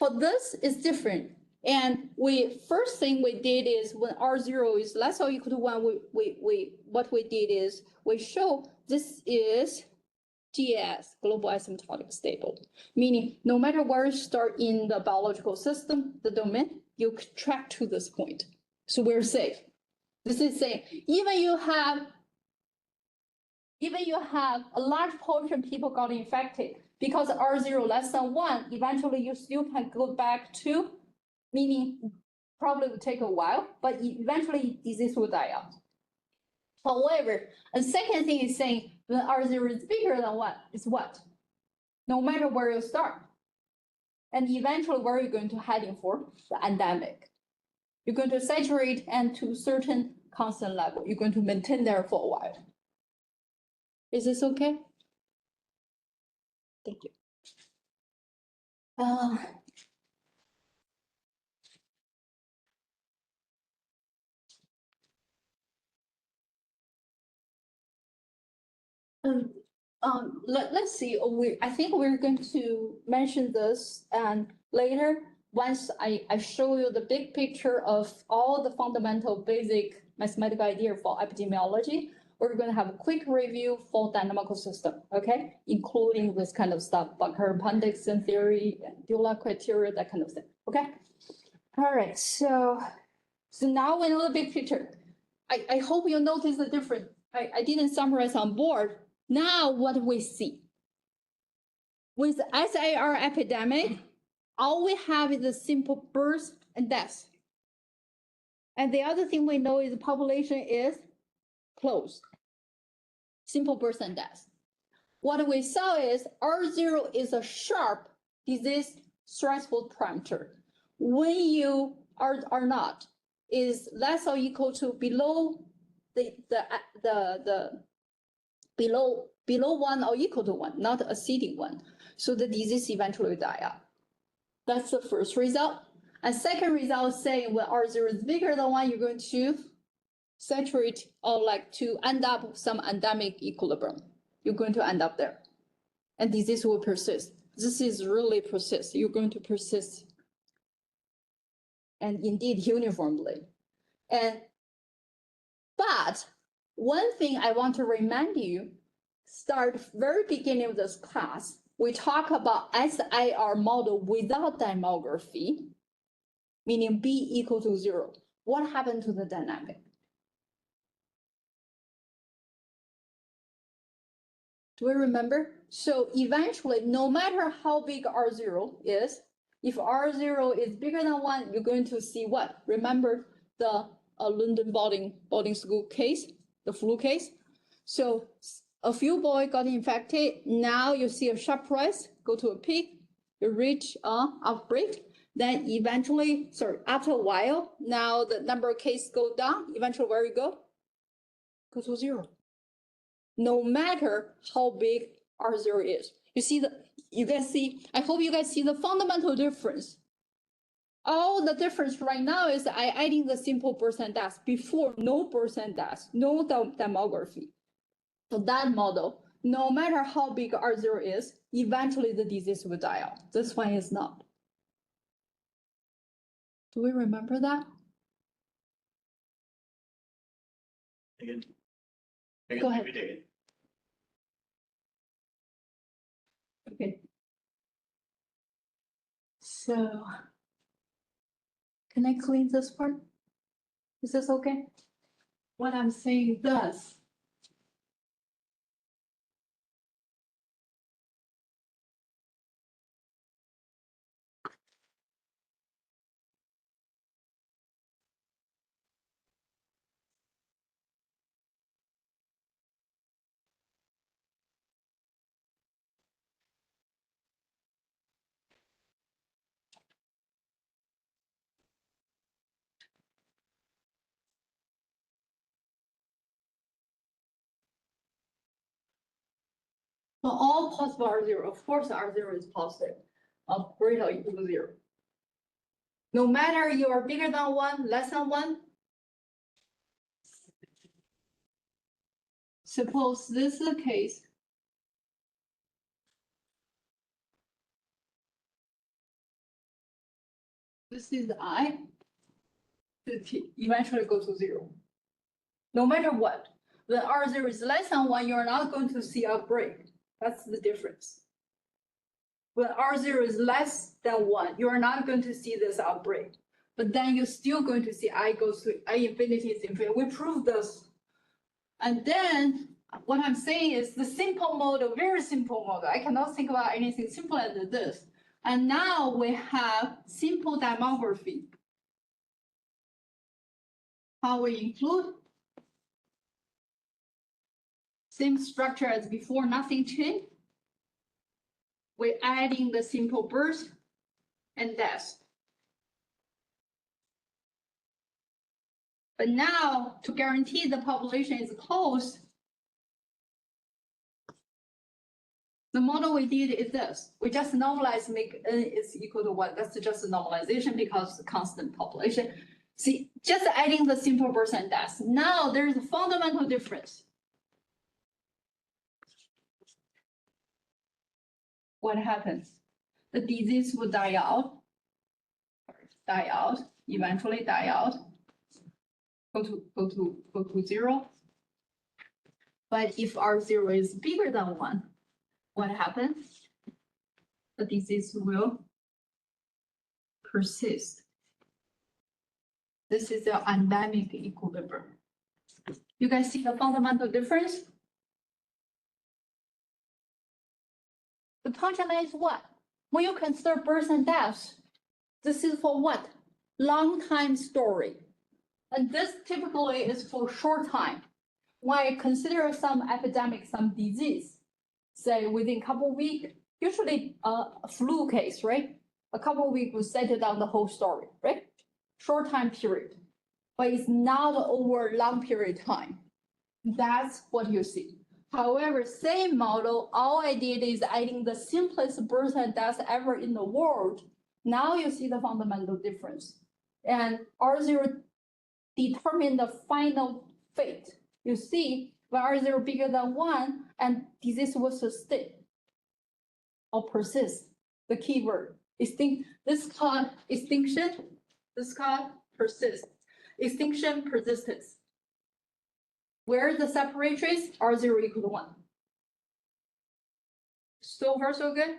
For this is different. And first thing we did is when R0 is less or equal to 1, what we did is we show this is GAS, global asymptotic stable, meaning no matter where you start in the biological system, the domain, you track to this point. So we're safe. This is saying even you have a large portion of people got infected because R0 less than 1, eventually you still can go back to, meaning probably will take a while, but eventually disease will die out. However, a second thing is saying when R0 is bigger than 1 is what? No matter where you start. And eventually where are you going to heading for? The endemic. You're going to saturate and to certain constant level. You're going to maintain there for a while. Is this okay? Thank you. Let's see. I think we're going to mention this and later, once I show you the big picture of all the fundamental basic mathematical idea for epidemiology, we're going to have a quick review for dynamical system, okay? Including this kind of stuff, Bunker-Hundinson theory, Dulac criteria, that kind of thing, okay? All right, so now we know the big picture. I hope you notice the difference. I didn't summarize on board. Now what we see. With SAR epidemic, all we have is a simple birth and death. And the other thing we know is the population is closed. Simple birth and death. What we saw is R0 is a sharp disease threshold parameter. When you are not, is less or equal to below below 1 or equal to 1, not exceeding 1. So the disease eventually die out. That's the first result. And second result saying when R0 is bigger than 1, you're going to saturate or like to end up some endemic equilibrium. You're going to end up there. And disease will persist. This is really persist. You're going to persist. And indeed uniformly. But one thing I want to remind you, start very beginning of this class, we talk about SIR model without demography, meaning B equal to 0. What happened to the dynamic? Do we remember? So eventually, no matter how big R0 is, if R0 is bigger than 1, you're going to see what? Remember the London boarding school case, the flu case? So a few boys got infected. Now you see a sharp rise, go to a peak, you reach outbreak. Then eventually, after a while, now the number of cases go down. Eventually, where you go? Go to 0. No matter how big R0 is. You guys see, I hope you guys see the fundamental difference All the difference right now is I adding the simple birth and death before no birth and death, no demography. So that model, no matter how big R0 is, eventually the disease will die out. This one is not. Do we remember that? Again. Go ahead. Repeat again. Okay. So can I clean this part? Is this okay? What I'm saying does. For all possible R0, of course, R0 is positive of greater or equal to 0. No matter you are bigger than 1, less than 1. Suppose this is the case. This is I. The T eventually goes to 0. No matter what, when R0 is less than 1, you're not going to see a break. That's the difference. When R0 is less than 1, you are not going to see this outbreak. But then you're still going to see I goes to I infinity is infinity. We proved this. And then what I'm saying is the simple model, very simple model. I cannot think about anything simpler than this. And now we have simple demography. How we include? Same structure as before, nothing changed. We're adding the simple birth and death. But now, to guarantee the population is closed, the model we did is this. We just normalize, make n is equal to 1. That's just a normalization because the constant population. See, just adding the simple birth and death. Now there's a fundamental difference. What happens? The disease will die out, eventually die out, go to 0. But if R0 is bigger than 1, what happens? The disease will persist. This is the endemic equilibrium. You guys see the fundamental difference? The punchline is what? When you consider birth and death, this is for what? Long time story. And this typically is for short time. When I consider some epidemic, some disease, say within a couple of weeks, usually a flu case, right? A couple of weeks will settle down the whole story, right? Short time period. But it's not over a long period of time. That's what you see. However, same model, all I did is adding the simplest birth and death ever in the world. Now you see the fundamental difference. And R0 determine the final fate. You see, when R0 bigger than 1 and disease will sustain or persist, the key word. This called extinction, this called persist. Extinction, persistence. Where is the separatrix? R0 equal to 1. So far, so good?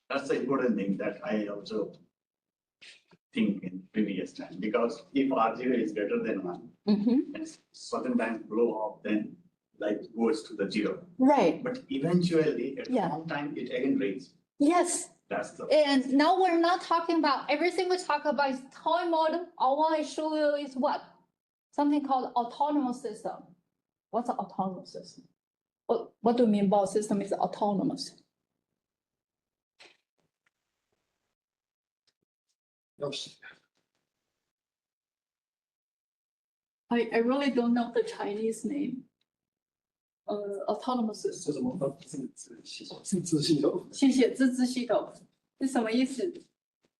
That's the important thing that I also think in previous time, because if R0 is greater than 1, and certain times blow off, then life goes to the 0. Right. But eventually, at some time, it again raises. Yes. That's the. And now we're not talking about everything we talk about is toy model. All I show you is what? Something called autonomous system. What's an autonomous system? What do you mean by system is autonomous? I really don't know the Chinese name. Autonomous system. 是什么？自治系统。谢谢自治系统。是什么意思？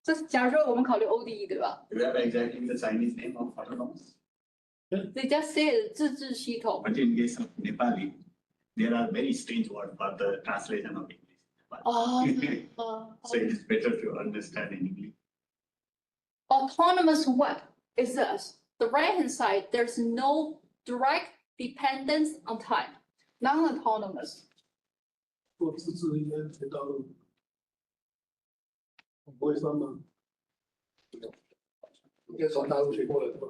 这假如说我们考虑 ODE 对吧 You have exactly the Chinese name of autonomous. ？They just say 自治系统。 But in case of Nepali, there are very strange words for the translation of English. Oh. So it is better to understand in English. Autonomous what is this? The right hand side, there's no direct dependence on time. Non-autonomous. 做自治应该学到了，不会算吗？应该从大陆学过来的吧？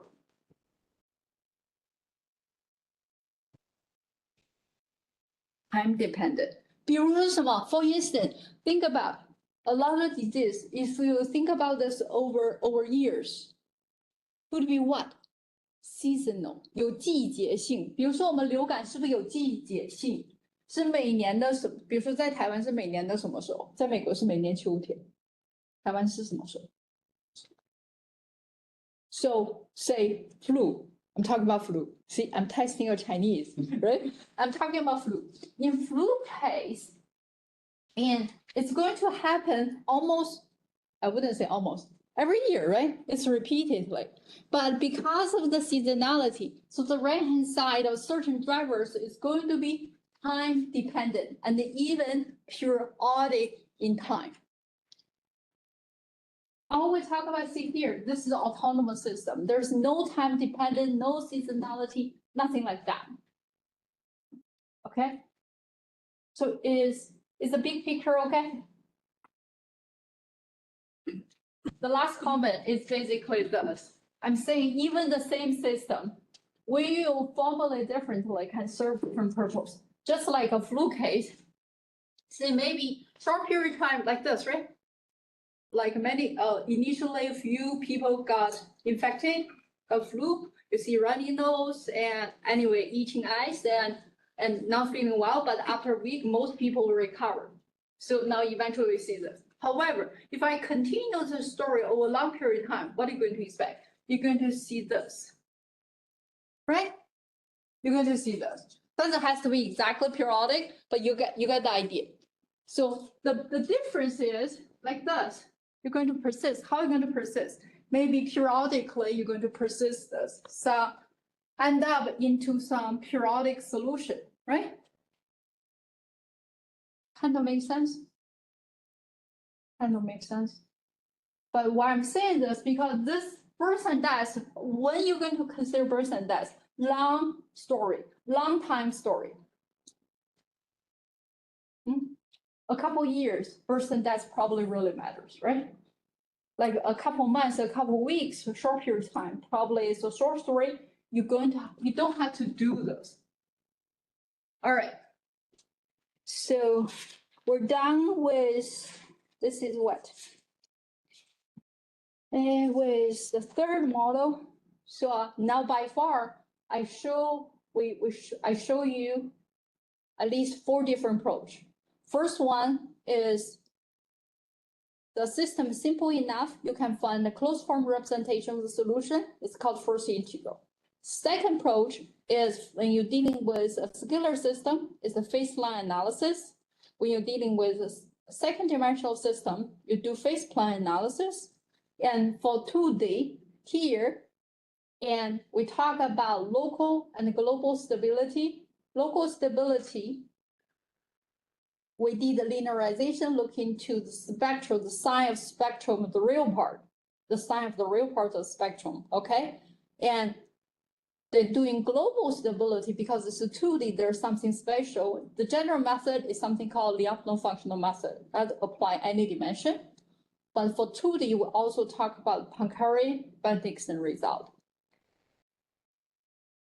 Time dependent. 比如说什么 For instance, think about a lot of disease. If you think about this over years, would be what? Seasonal. 有季节性。比如说我们流感是不是有季节性？是每年的什？比如说在台湾是每年的什么时候？在美国是每年秋天。台湾是什么时候 ？So say flu. I'm talking about flu. See, I'm testing your Chinese, right? I'm talking about flu. In flu case, and it's going to happen almost, I wouldn't say almost, every year, right? It's repeatedly. But because of the seasonality, so the right-hand side of certain drivers is going to be time dependent and even periodic in time. All we talk about, see here, this is an autonomous system. There's no time dependent, no seasonality, nothing like that. Okay? So is the big picture okay? The last comment is basically this. I'm saying even the same system, we will formulate differently can serve different purpose. Just like a flu case, say maybe short period of time like this, right? Like many, initially a few people got infected, got flu, you see runny nose and anyway, eating ice and not feeling well, but after a week, most people will recover. So now eventually we see this. However, if I continue the story over a long period of time, what are you going to expect? You're going to see this, right? You're going to see this. Doesn't have to be exactly periodic, but you get the idea. So the difference is like this. You're going to persist. How are you going to persist? Maybe periodically you're going to persist this. So end up into some periodic solution, right? Kind of makes sense. Kind of makes sense. But why I'm saying this, because this birth and death, when you're going to consider birth and death, long story, long time story. A couple years, birth and death probably really matters, right? Like a couple months, a couple weeks, a short period of time, probably it's a short story. You don't have to do this. All right. So we're done with, this is what? And with the third model. So now by far, I show you at least 4 different approach. First one is the system is simple enough. You can find a closed form representation of the solution. It's called first integral. Second approach is when you're dealing with a scalar system, it's a phase line analysis. When you're dealing with a second dimensional system, you do phase plan analysis. And for 2D here, and we talk about local and global stability. Local stability, we did the linearization, look into the spectrum, the sign of spectrum of the real part, the sign of the real part of the spectrum, okay? And they're doing global stability because it's a 2D, there's something special. The general method is something called Lyapunov functional method that apply any dimension. But for 2D, we also talk about Poincare Van-Dixon result.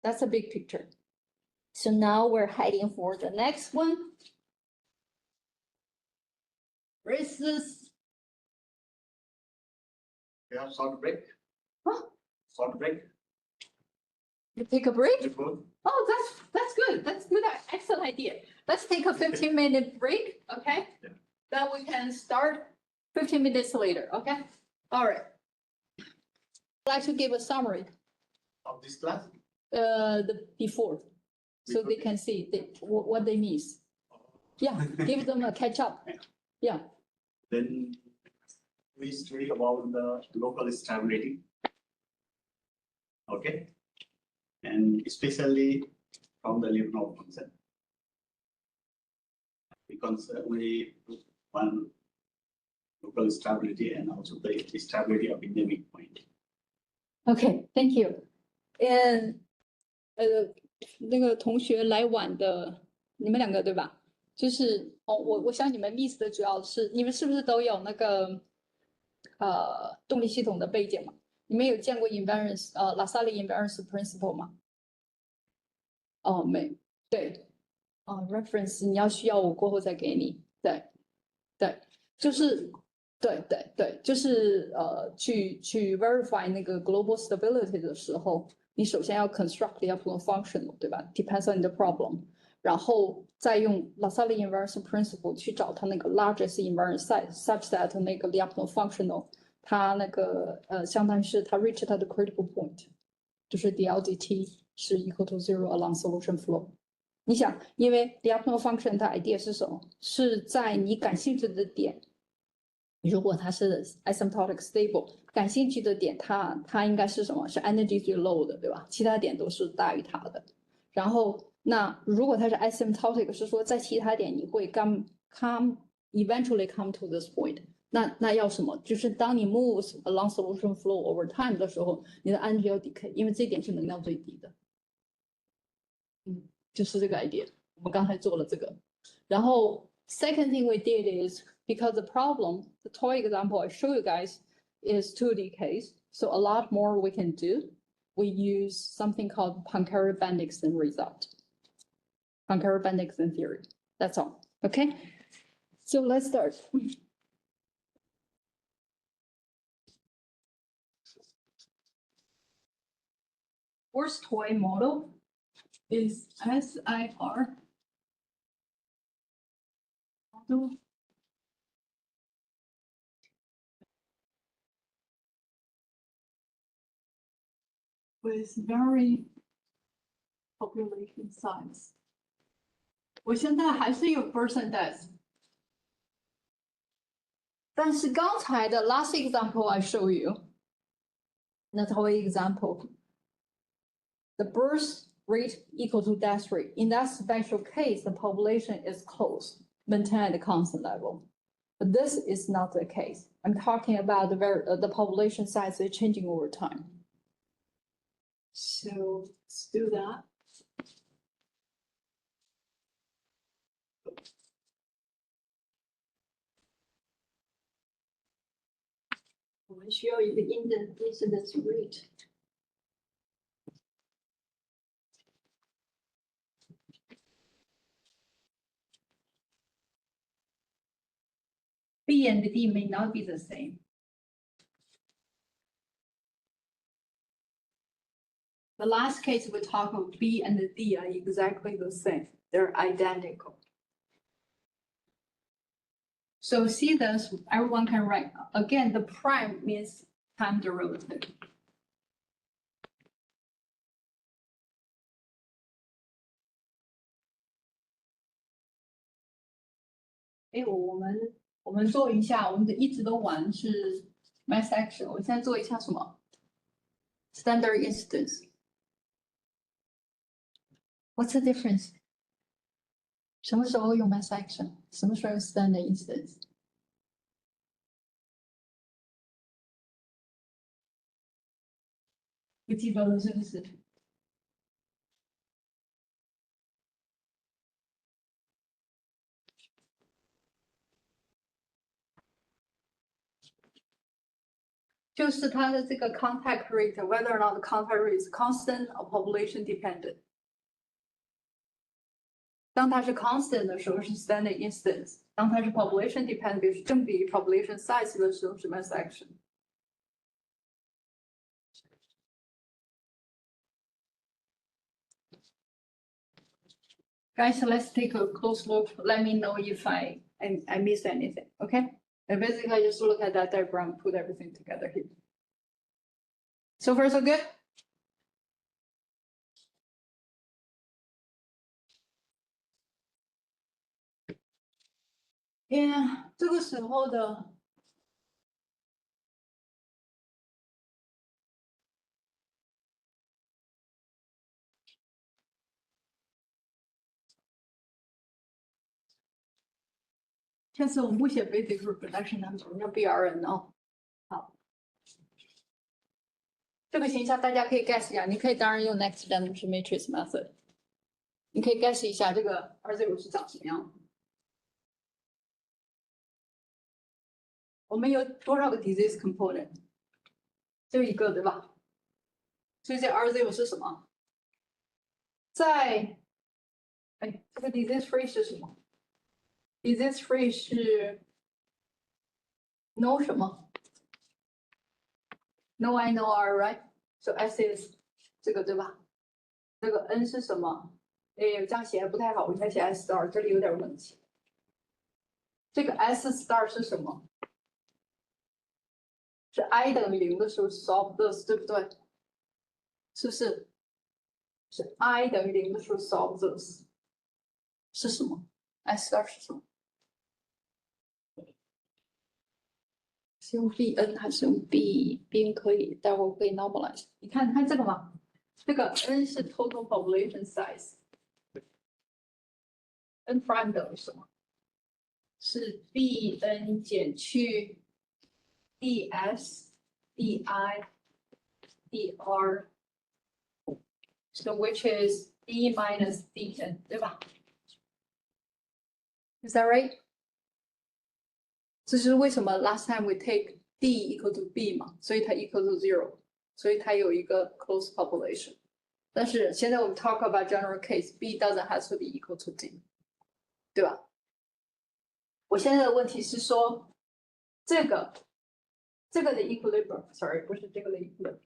That's a big picture. So now we're heading for the next one. Races. You have short break? Huh? Short break? You take a break? Before? Oh, that's good. That's good. Excellent idea. Let's take a 15-minute break, okay? Yeah. Then we can start 15 minutes later, okay? All right. I'd like to give a summary, Of this class? the before, so they can see what they miss. Yeah, give them a catch up. Yeah. Then we study about the local stability. Okay, and especially from the lymph node function. Because we put one local stability and also the stability of endemic point. Okay, thank you. And 那个同学来晚的，你们两个对吧？就是我想你们 miss 的主要是你们是不是都有那个动力系统的背景嘛？你们有见过 invariance拉萨利 invariance principle 吗？哦，没，对，reference 你要需要我过后再给你，对，对，就是对，就是去 verify 那个 global stability 的时候，你首先要 construct the upload function， 对吧 ？Depends on the problem， 然后再用 Lassalle invariance principle 去找它那个 largest invariance such that 那个 the upload functional 它那个相当于是它 reach 它的 critical point， 就是 dLdt 是 equal to 0 along solution flow。你想，因为 the upload function 的 idea 是什么？是在你感兴趣的点。如果它是 asymptotic stable， 感兴趣的点它应该是什么？是 energy 最 low 的，对吧？其他点都是大于它的。然后那如果它是 asymptotic， 是说在其他点你会 eventually come to this point。那要什么？就是当你 moves along solution flow over time 的时候，你的 energy 要 decay， 因为这一点是能量最低的。就是这个 idea。我们刚才做了这个，然后 second thing we did is because the problem, the toy example I show you guys is 2D case, so a lot more we can do. We use something called Poincare-Bendixson result. Poincare-Bendixson theory. That's all. Okay. So let's start. First toy model is SIR. Model. With very population size. 我现在还是有 percentage， 但是刚才的 last example I show you, the toy example, the birth rate equal to death rate. In that special case, the population is close, maintained at a constant level. But this is not the case. I'm talking about the population size is changing over time. So let's do that. I will show you the incidence rate. B and D may not be the same. The last case we talk about B and D are exactly the same. They're identical. So see this, everyone can write. Again, the prime means time derivative. Okay, 我们做一下，我们一直都玩是 mass action， 我现在做一下什么 standard instance。What's the difference？ 什么时候用 mass action？ 什么时候用 standard instance？ 不记得了是不是？就是它的这个 contact rate, whether or not the contact rate is constant or population dependent. 当它是 constant 的时候是 standard instance， 当它是 population dependent， 比如正比于 population size 的时候是 mass action。Guys, let's take a close look. Let me know if I missed anything, okay? And basically just look at that diagram, put everything together here. So far so good? Yeah, 这个时候的下次我们不写 basic reproduction number，我们要 BRN 哦。好，这个形象大家可以 guess 一下，你可以当然用 next generation matrix method， 你可以 guess 一下这个R0是长什么样。我们有多少个 disease component？ 就一个对吧？所以这 R0是什么？在，哎，这个 disease free 是什么 ？disease free 是 no 什么 ？no I no R right？So S is 这个对吧？这个 N 是什么？哎，这样写不太好，我应该写 S star， 这里有点问题。这个 S star 是什么？是 I 等于0的时候 solve this， 对不对？是不是？是 I 等于0的时候 solve this， 是什么 ？S star 是什么？是用 Bn 还是用 B？Bn 可以，待会儿可以 normalize。你看这个嘛，这个 N 是 total population size。N prime 等于什么？是 Bn 减去 ds di dr， so which is d minus dn， 对吧 ？Is that right？ 这是为什么 last time we take d equal to b 嘛，所以它 equal to 0， 所以它有一个 closed population。但是现在我们 talk about general case， b doesn't have to be equal to d， 对吧？我现在的问题是说，这个的 equilibrium，sorry， 不是这个的 equilibrium，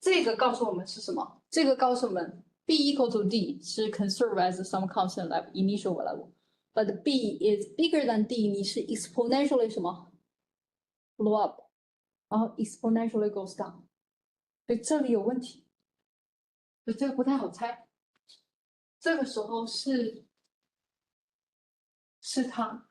这个告诉我们是什么？这个告诉我们 b equal to d 是 conserve as some constant level initial level。But b is bigger than d， 你是 exponentially 什么 blow up， 然后 exponentially goes down， 所以这里有问题，所以这个不太好猜。这个时候是它。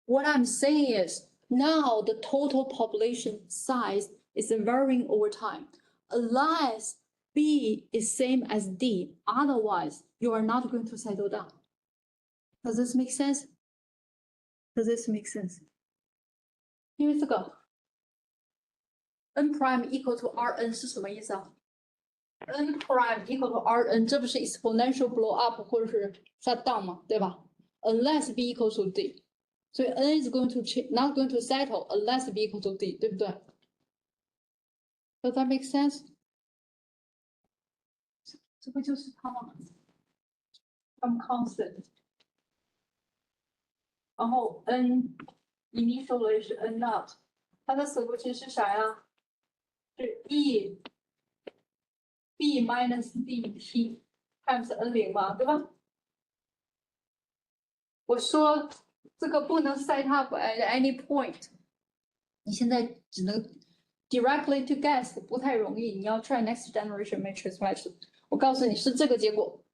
What I'm saying is now the total population size is varying over time, unless b is same as d. Otherwise, you are not going to settle down. Does this make sense? Does this make sense? 因为这个 n prime equal to Rn 是什么意思啊 ？n prime equal to Rn， 这不是 exponential blow up 或者是 shut down 吗？对吧 ？Unless b equal to d， 所以 n is going to not going to settle unless b equal to d， 对不对 ？Does that make sense？ 这不就是它吗 ？Some constant。然后 n initially 是 n naught， 它的 solution 是啥呀？是 b minus dt times n0嘛，对吧？我说这个不能 set up at any point， 你现在只能 directly to guess， 不太容易。你要 try next generation matrix method， 我告诉你是这个结果。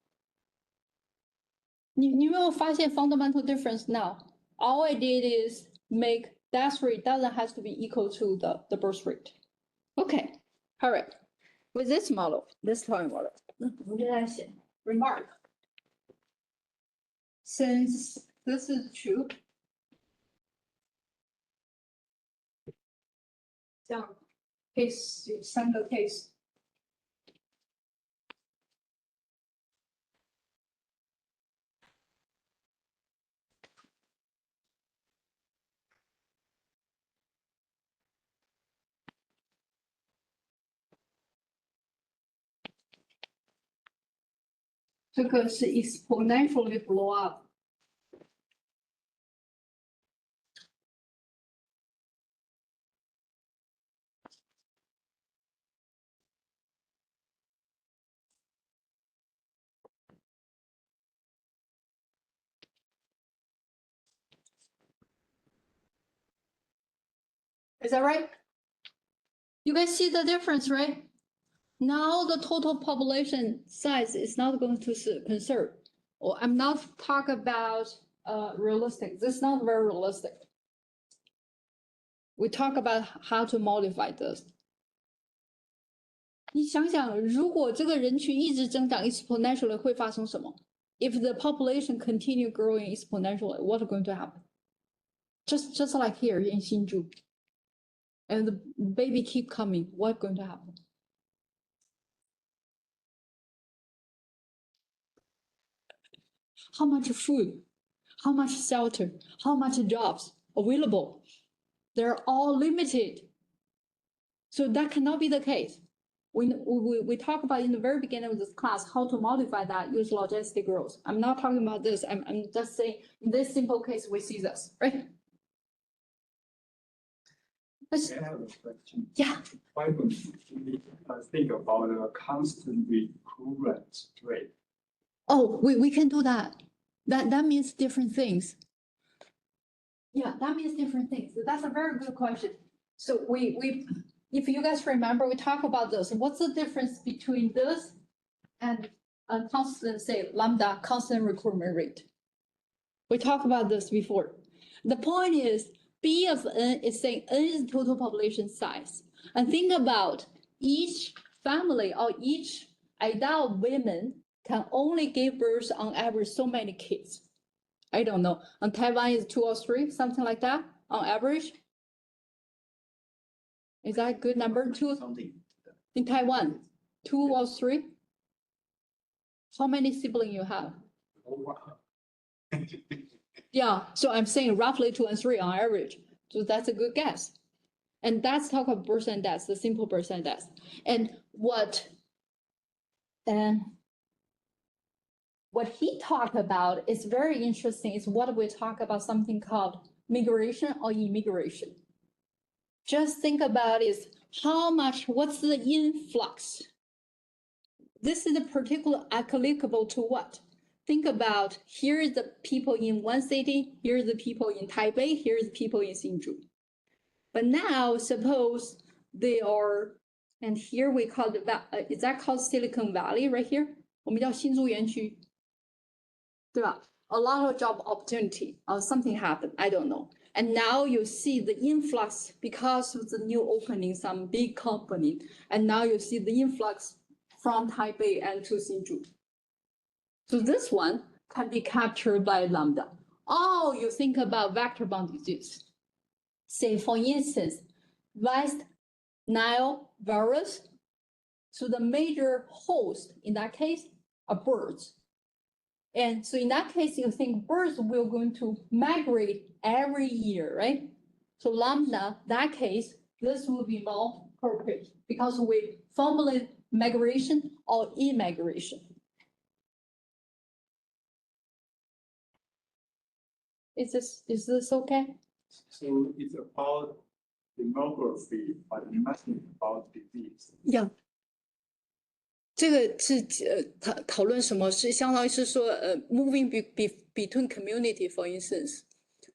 你有没有发现 fundamental difference now？All I did is make death rate doesn't have to be equal to the birth rate. Okay, all right. With this model, this time model, 我就在写 remark. Since this is true, 这样 case 有3个 case。这个是 exponentially blow up。Is that right? You guys see the difference, right? Now the total population size is not going to conserve. Or I'm not talking about realistic. This is not very realistic. We talk about how to modify this. 你想想，如果这个人群一直增长 exponentially 会发生什么 ？If the population continue growing exponentially, what's going to happen? Just like here in Hsinchu. And the baby keep coming, what's going to happen? How much food, how much shelter, how much jobs available? They're all limited. So that cannot be the case. We talk about in the very beginning of this class, how to modify that, use logistic growth. I'm not talking about this. I'm just saying in this simple case, we see this, right? Let's, I have a question. yeah. Why don't we think about a constant recurrent rate? Oh, we can do that. That means different things. Yeah, that means different things. That's a very good question. So if you guys remember, we talked about this. What's the difference between this and a constant, say, lambda constant recruitment rate? We talked about this before. The point is, B of n is saying n is total population size. And think about each family or each adult women can only give birth on average so many kids. I don't know. On Taiwan is 2 or 3, something like that on average. Is that a good number? 2 Something. in Taiwan, 2 or 3? How many siblings you have? Yeah, so I'm saying roughly 2 and 3 on average. So that's a good guess. And that's talk about birth and death, the simple birth and death. And what he talked about is very interesting. Is what we talk about something called migration or immigration. Just think about is how much, what's the influx? This is a particular applicable to what? Think about here is the people in one city, here's the people in Taipei, here's the people in Hsinchu. But now suppose they are, and here we call the, is that called Silicon Valley right here? 我们叫新竹园区，对吧? A lot of job opportunity or something happened, I don't know. And now you see the influx because of the new opening, some big company. And now you see the influx from Taipei and to Hsinchu. So this one can be captured by lambda. Oh, you think about vector-borne disease. Say, for instance, West Nile virus. So the major host in that case are birds. And so in that case, you think birds will going to migrate every year, right? So lambda, that case, this will be more appropriate because we formulate migration or immigration. Is this okay? So it's about demography, but nothing about disease. Yeah. 这个是讨论什么？是相当于是说moving between community for instance，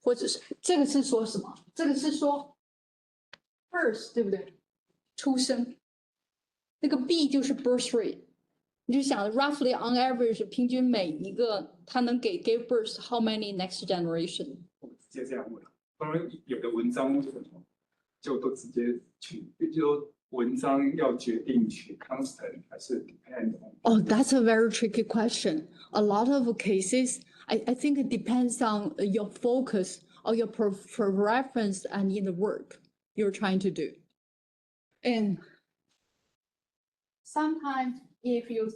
或者是这个是说什么？这个是说 birth 对不对？出生，那个 B 就是 birth rate， 你就想 roughly on average 平均每一个它能give birth how many next generation？ 我直接这样问，当然有的文章为什么就都直接去，就文章要决定取 constant 还是 depend on？ Oh, that's a very tricky question. A lot of cases, I think it depends on your focus or your preference and in the work you're trying to do. And sometimes if you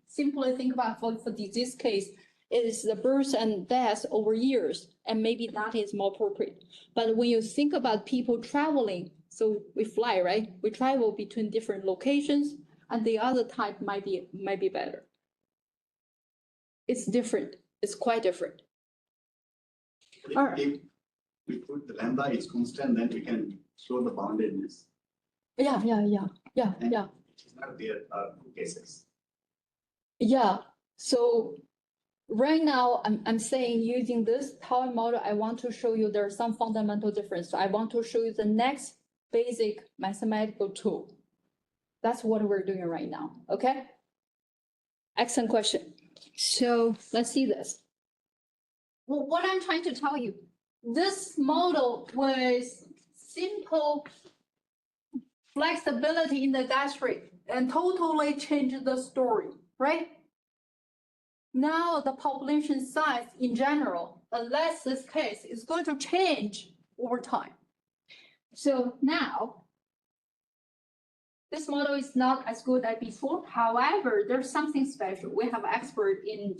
simply think about for disease case, it is the birth and death over years, and maybe that is more appropriate. But when you think about people traveling, so we fly, right? We travel between different locations, and the other type might be better. It's different. It's quite different. If we put the lambda is constant, then we can show the boundedness. Yeah. It's not there two cases. Yeah. So right now, I'm saying using this Tau model, I want to show you there's some fundamental difference. So I want to show you the next basic mathematical tool. That's what we're doing right now, okay? Excellent question. So let's see this. Well, what I'm trying to tell you, this model was simple flexibility in the death rate and totally changed the story, right? Now the population size in general, unless this case is going to change over time. So now, this model is not as good as before. However, there's something special. We have expert in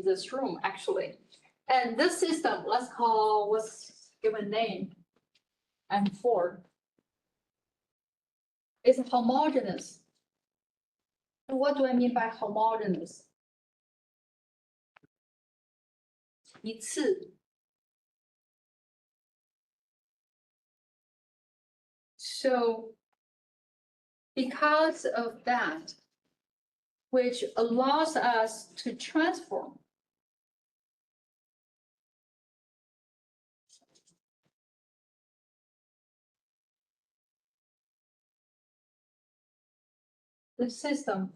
this room actually. And this system, let's give a name, M4. It's homogeneous. And what do I mean by homogeneous? 一次。So because of that, which allows us to transform the system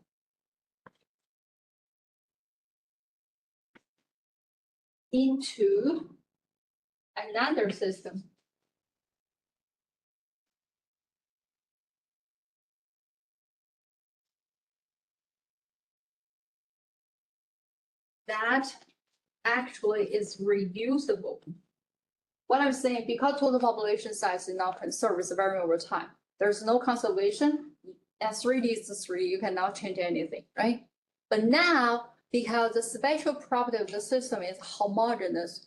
into another system. That actually is reusable. What I'm saying, because total population size is not conserved, it's varying over time. There's no conservation. And 3D is 3, you cannot change anything, right? But now, because the special property of the system is homogeneous,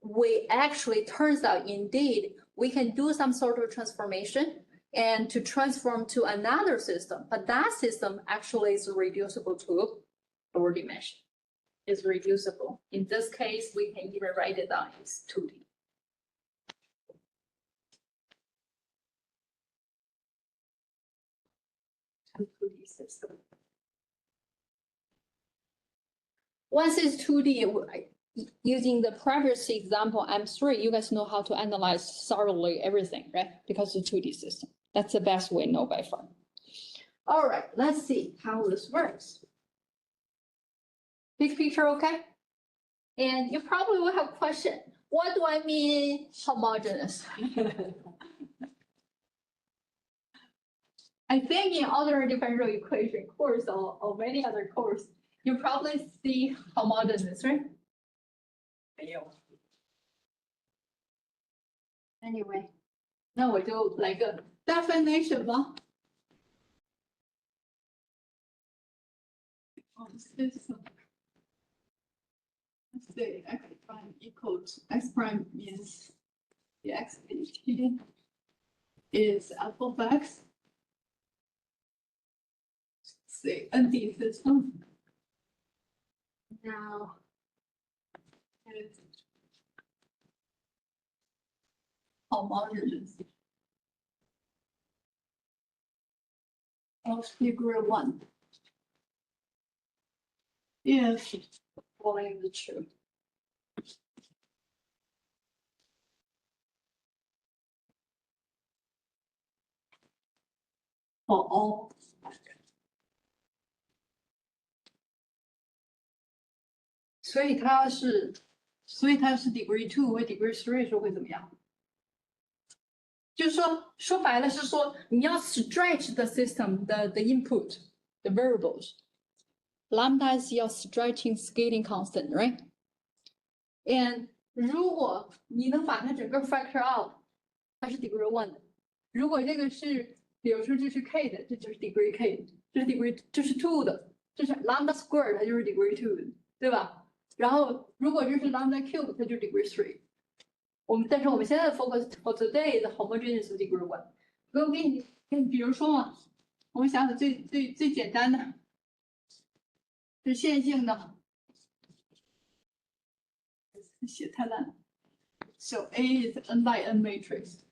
we actually turns out indeed we can do some sort of transformation and to transform to another system, but that system actually is reducible to lower dimension. Is reducible. In this case, we can even write it down as 2D. System. Once it's 2D, using the previous example, M3, you guys know how to analyze thoroughly everything, right? Because it's a 2D system. That's the best way know by far. All right, let's see how this works. Big picture, okay? And you probably will have a question. What do I mean homogeneous? I think in other differential equation course or many other course, you probably see homogeneous, right? Anyway, 那我就来个 definition 吧。System. Let's say x prime equals x prime means the x is f of x. Say ND system. Now it's homogeneous of degree 1. If following the truth. For all.所以它是 degree 2和 degree 3时候会怎么样？就是说白了是说你要 stretch the system the input the variables. Lambda is your stretching scaling constant, right? And 如果你能把它整个 factor out， 它是 degree 1的。如果这个是，比如说这是 k 的，这就是 degree k 的，这是 2的，这是 lambda square， 它就是 degree 2的，对吧？然后如果这是 lambda cube， 它就是 degree 3。但是我们现在的 focus for today 的 homogeneous degree 1。我给你比如说嘛，我们想想最简单的。是线性的，写太烂了。So A is n by n matrix,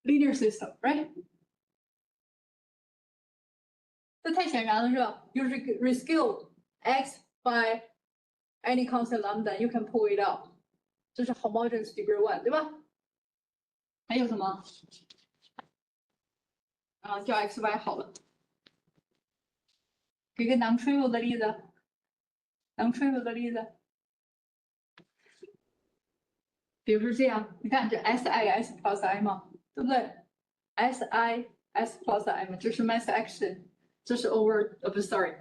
linear system, right? 这太显然了，是吧？就是 rescale x by any constant lambda, you can pull it out. 这是 homogeneous degree 1， 对吧？还有什么？啊，叫 xy 好了。给个 non-trivial 的例子 ，non-trivial 的例子，比如说这样，你看这 S I S plus I 嘛，对不对 ？S I S plus I 嘛，这是 mass action， 这是 over， 不 sorry，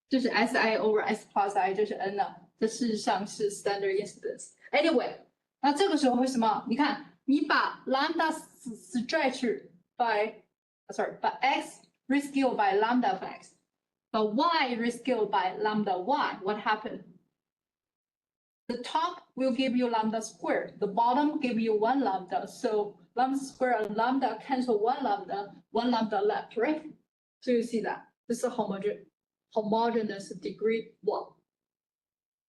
这是 S I over S plus I， 这是 n 呢，这事实上是 standard instance。Anyway，那这个时候为什么？你看，你把 lambda stretch by x rescaled by lambda of x, but y rescaled by lambda y. What happened? The top will give you lambda squared. The bottom give you one lambda. So lambda square and lambda cancel one lambda left, right? So you see that this is homogeneous degree one.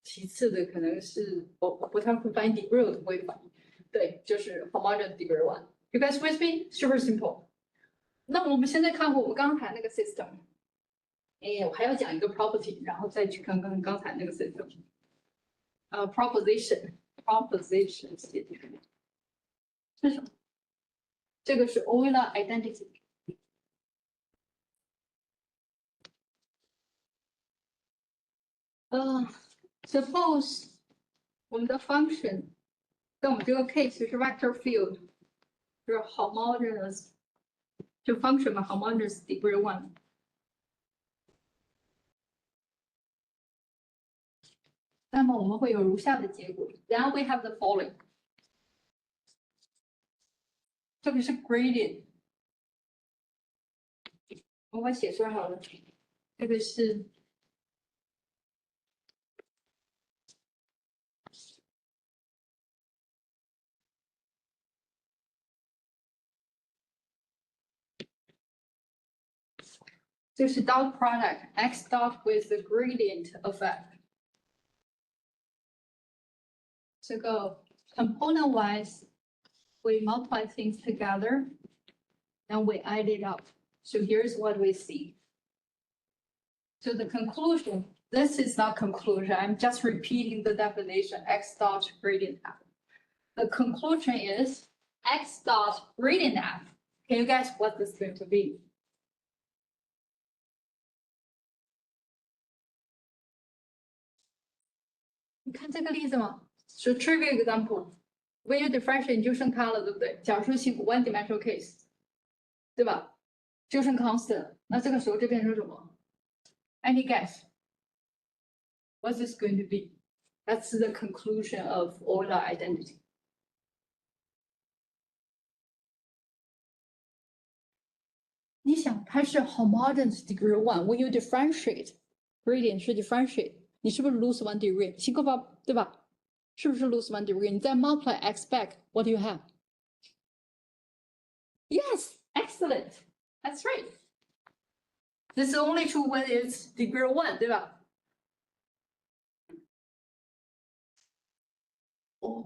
其次的可能是我不太会翻译 degree， 我不会翻译。对，就是 homogeneous degree one. You guys with me? Super simple. 那我们现在看我们刚才那个 system。我还要讲一个 property， 然后再去看看刚才那个 system。proposition 是什么？这个是 Euler identity。suppose 我们的 function 在我们这个 case 是 vector field， 是 homogeneous， 就 function 嘛 ，homogeneous degree one。那么我们会有如下的结果。Then we have the following。这个是 gradient， 我把它写出来好了。这个是dot product x dot with the gradient effect。这个 component wise, we multiply things together and we add it up. So here's what we see. So the conclusion, this is not conclusion. I'm just repeating the definition, x dot gradient f. The conclusion is x dot gradient f. Can you guess what this is going to be? You can take a 例子吗？ So trivial example, when you differentiate 你就剩它了，对不对？假如说是 one dimensional case， 对吧？就剩 constant， 那这个时候就变成什么 ？Any guess? What's this going to be? That's the conclusion of Euler identity. 你想，它是 homogeneous degree one. When you differentiate, gradient 是 differentiate， 你是不是 lose one degree？ 奇怪吧，对吧？是不是 lose one degree？ 你再 multiply x back, what do you have? Yes, excellent. That's right. This is only true when it's degree one, 对吧？哦，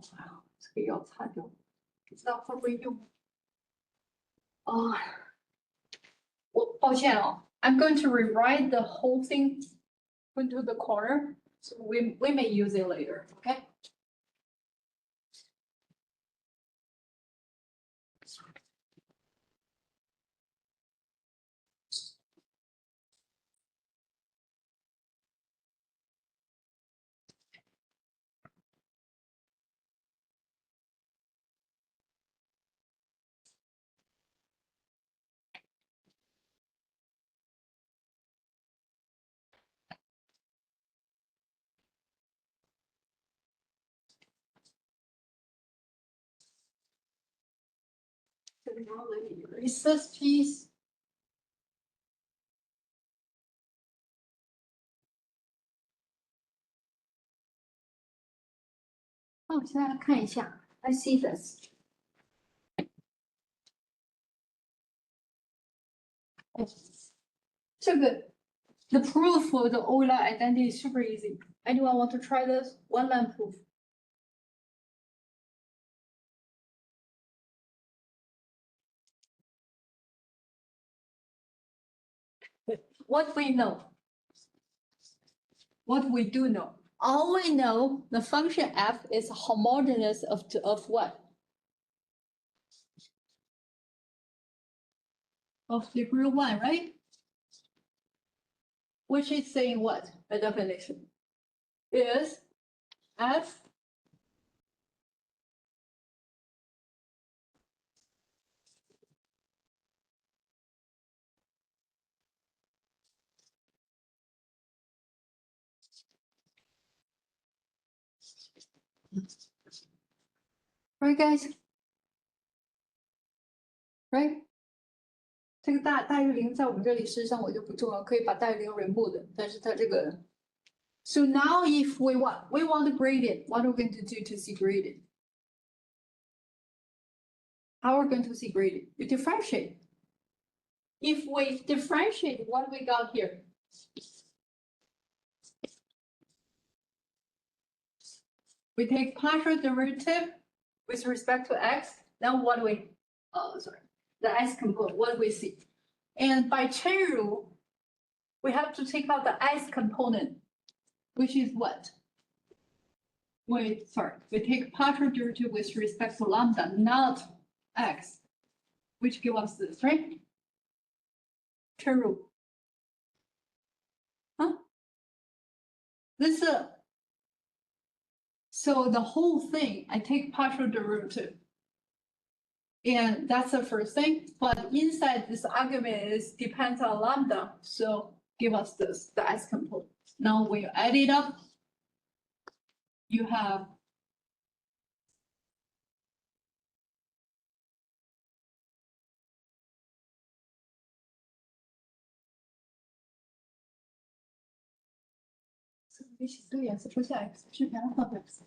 这个要擦掉，不知道会不会用。我抱歉哦 ，I'm going to rewrite the whole thing into the corner, so we may use it later, okay? So now let me erase this piece. 那我现在来看一下 ，I see this. 这个 the proof for the Euler identity is super easy. Anyone want to try this? One line proof. What we know? What we do know? All we know, the function f is homogeneous of what? Of degree one, right? Which is saying what? The definition is f Right, guys? Right? 这个大于零在我们这里事实上我就不重要，可以把大于零 remove 的，但是它这个 So now if we want the gradient, what are we going to do to see gradient? How are we going to see gradient? We differentiate. If we differentiate what we got here. We take partial derivative with respect to x, then what do we, the x component, what do we see? And by chain rule, we have to take out the x component, which is what? We take partial derivative with respect to lambda, not x, which give us this, right? Chain rule. Huh? This so the whole thing, I take partial derivative. And that's the first thing, but inside this argument is depends on lambda, so give us this, the x component. Now when you add it up, you have x 是平方 x，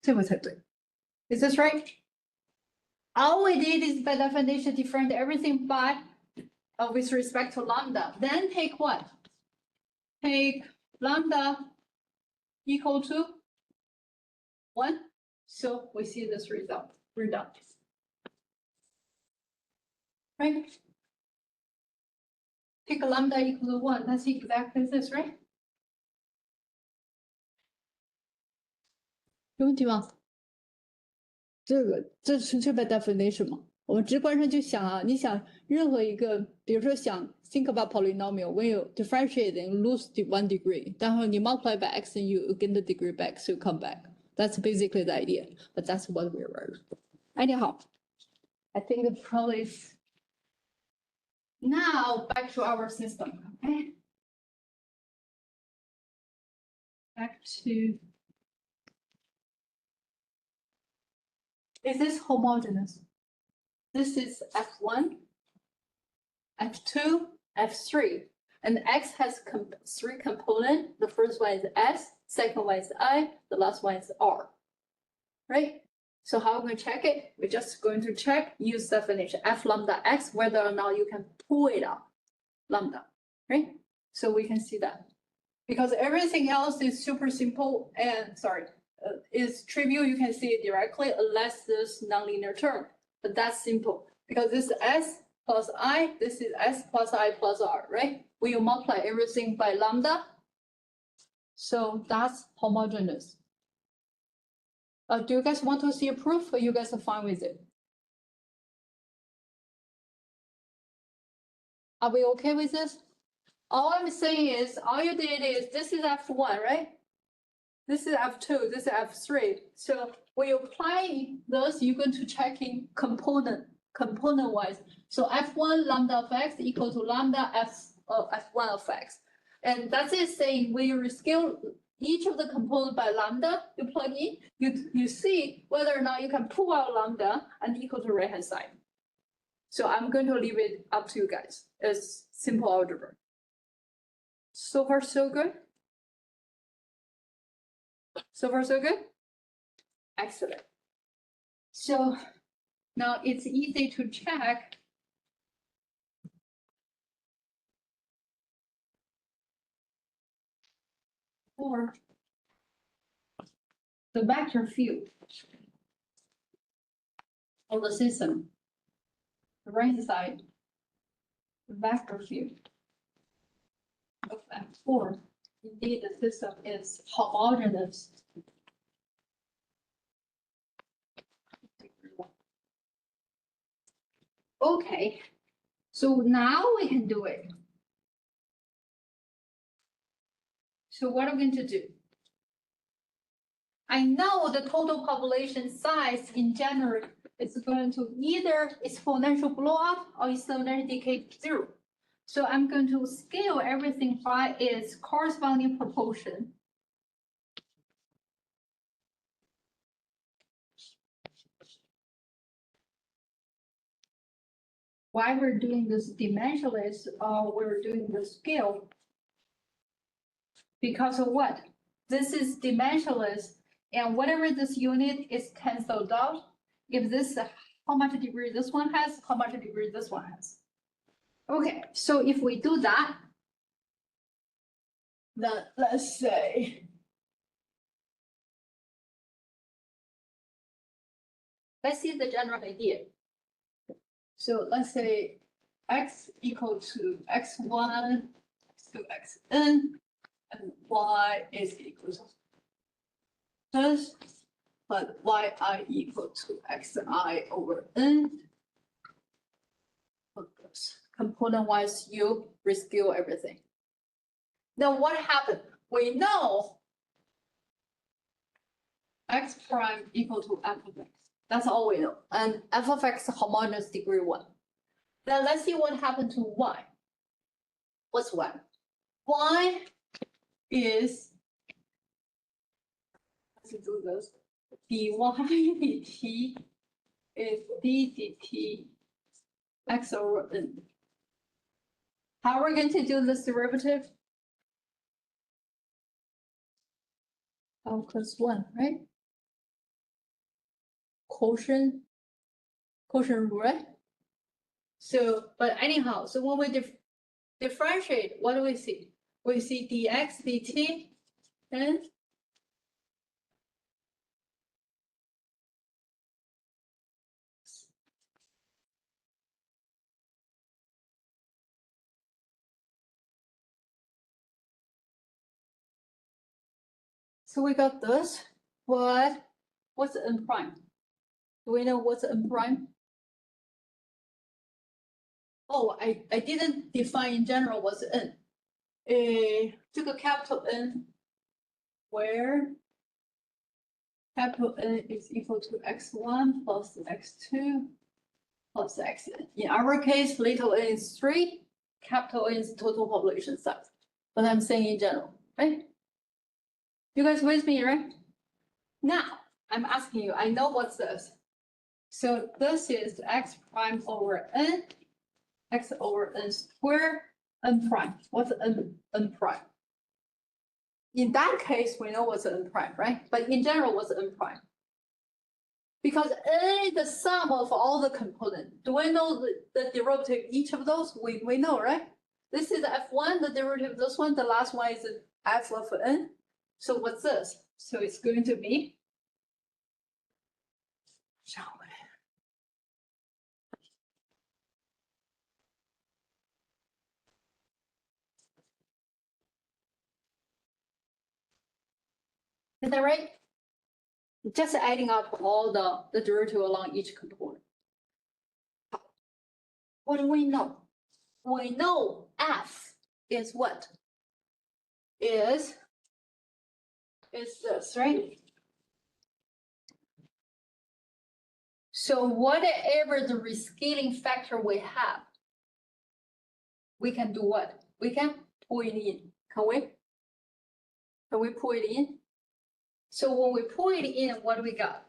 这个才对。Is this right? All we did is by definition different everything by with respect to lambda. Then take what? Take lambda equal to 1. So we see this result. Right? Take lambda equal to 1. That's exactly this, right? 有问题吗？这纯粹 by definition 嘛，我们直观上就想啊，你想任何一个，比如说想 think about polynomial when you differentiate and lose the 1 degree， 然后你 multiply by x and you gain the degree back, so you come back. That's basically the idea, but that's what we were. Anyhow, I think it probably is. Now back to our system, okay? Back to. Is this homogeneous? This is F1, F2, F3, and X has 3 components. The first one is S, second one is I, the last one is R, right? So how are we going to check it? We're just going to check, use definition, F lambda X, whether or not you can pull it out, lambda, right? So we can see that. Because everything else is super simple and, is trivial, you can see it directly unless this nonlinear term. But that's simple because this is S plus I, this is S plus I plus R, right? When you multiply everything by lambda, so that's homogeneous. Do you guys want to see a proof or you guys are fine with it? Are we okay with this? All I'm saying is, all you did is, this is F1, right? This is F2, this is F3. So when you apply those, you're going to check in component-wise. So F1 lambda of X equal to lambda F1 of X. And that's it saying when you rescale each of the component by lambda, you plug in, you see whether or not you can pull out lambda and equal to right-hand side. So I'm going to leave it up to you guys. It's simple algebra. So far, so good? So far, so good? Excellent. So now it's easy to check. For the vector field of the system, the right side, the vector field of F4. Indeed, the system is homogeneous. Okay, so now we can do it. So what are we going to do? I know the total population size in general is going to either exponential blow up or exponential decay to 0. So I'm going to scale everything by its corresponding proportion. why we're doing this dimensionless, we're doing the scale. Because of what? This is dimensionless, and whatever this unit is canceled out, if this, how much degree this one has, how much degree this one has. Okay, so if we do that, then let's say, let's see the general idea. So let's say x equal to x1 to xn, and y is equal to this, but yi equal to xi over n. Component wise, you rescale everything. Then what happened? We know x prime equal to f of x. That's all we know. And f of x homogeneous degree 1. Then let's see what happened to y. What's y? Y is, let's do this, dy dt is d dt x over n. How are we going to do this derivative? Plus 1, right? Quotient rule, right? So, but anyhow, so when we differentiate, what do we see? We see dx dt and so we got this. What's n prime? Do we know what's n prime? Oh, I didn't define in general what's n. 这个 capital N, where capital N is equal to x1 plus x2 plus xn. In our case, little n is 3, capital N is total population size. But I'm saying in general, right? You guys with me, right? Now, I'm asking you, I know what's this. So this is x prime over n, x over n squared, n prime. What's n prime? In that case, we know what's n prime, right? But in general, what's n prime? Because n is the sum of all the components. Do I know the derivative of each of those? We know, right? This is f1, the derivative of this one. The last one is f of n. So what's this? So it's going to be, is that right? Just adding up all the derivative along each component. What do we know? We know f is what? Is this, right? So whatever the rescaling factor we have, we can do what? We can pull it in. Can we? Can we pull it in? So when we pull it in, what do we got?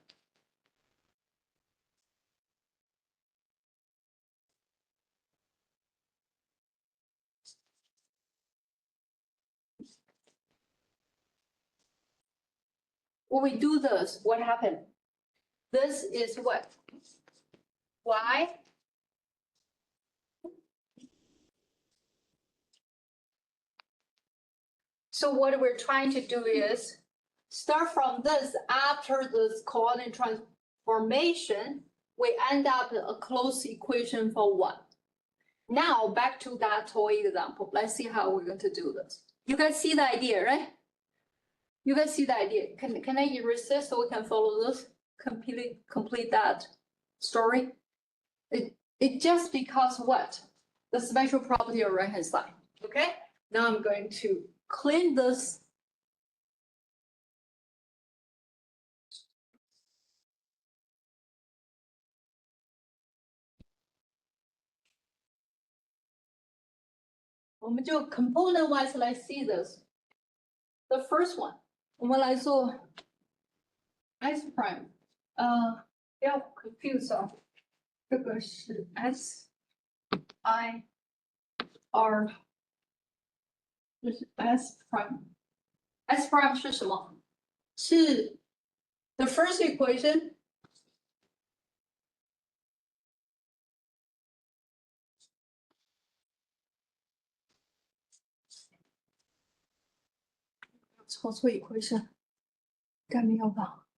When we do this, what happened? This is what? Y. So what we're trying to do is start from this. After this coordinate transformation, we end up with a closed equation for one. Now back to that toy example. Let's see how we're going to do this. You guys see the idea, right? You guys see the idea. Can I erase this so we can follow this? Complete that story. It just because what? The special property of right hand side. Okay. Now I'm going to clean this.我们就 component wise 来 see this. The first one, 我们来做 S prime. 不要 confuse 哦，这个是 S I R 这是 S prime。S prime 是什么？是 the first equation。抄错 equation， 应该没有吧？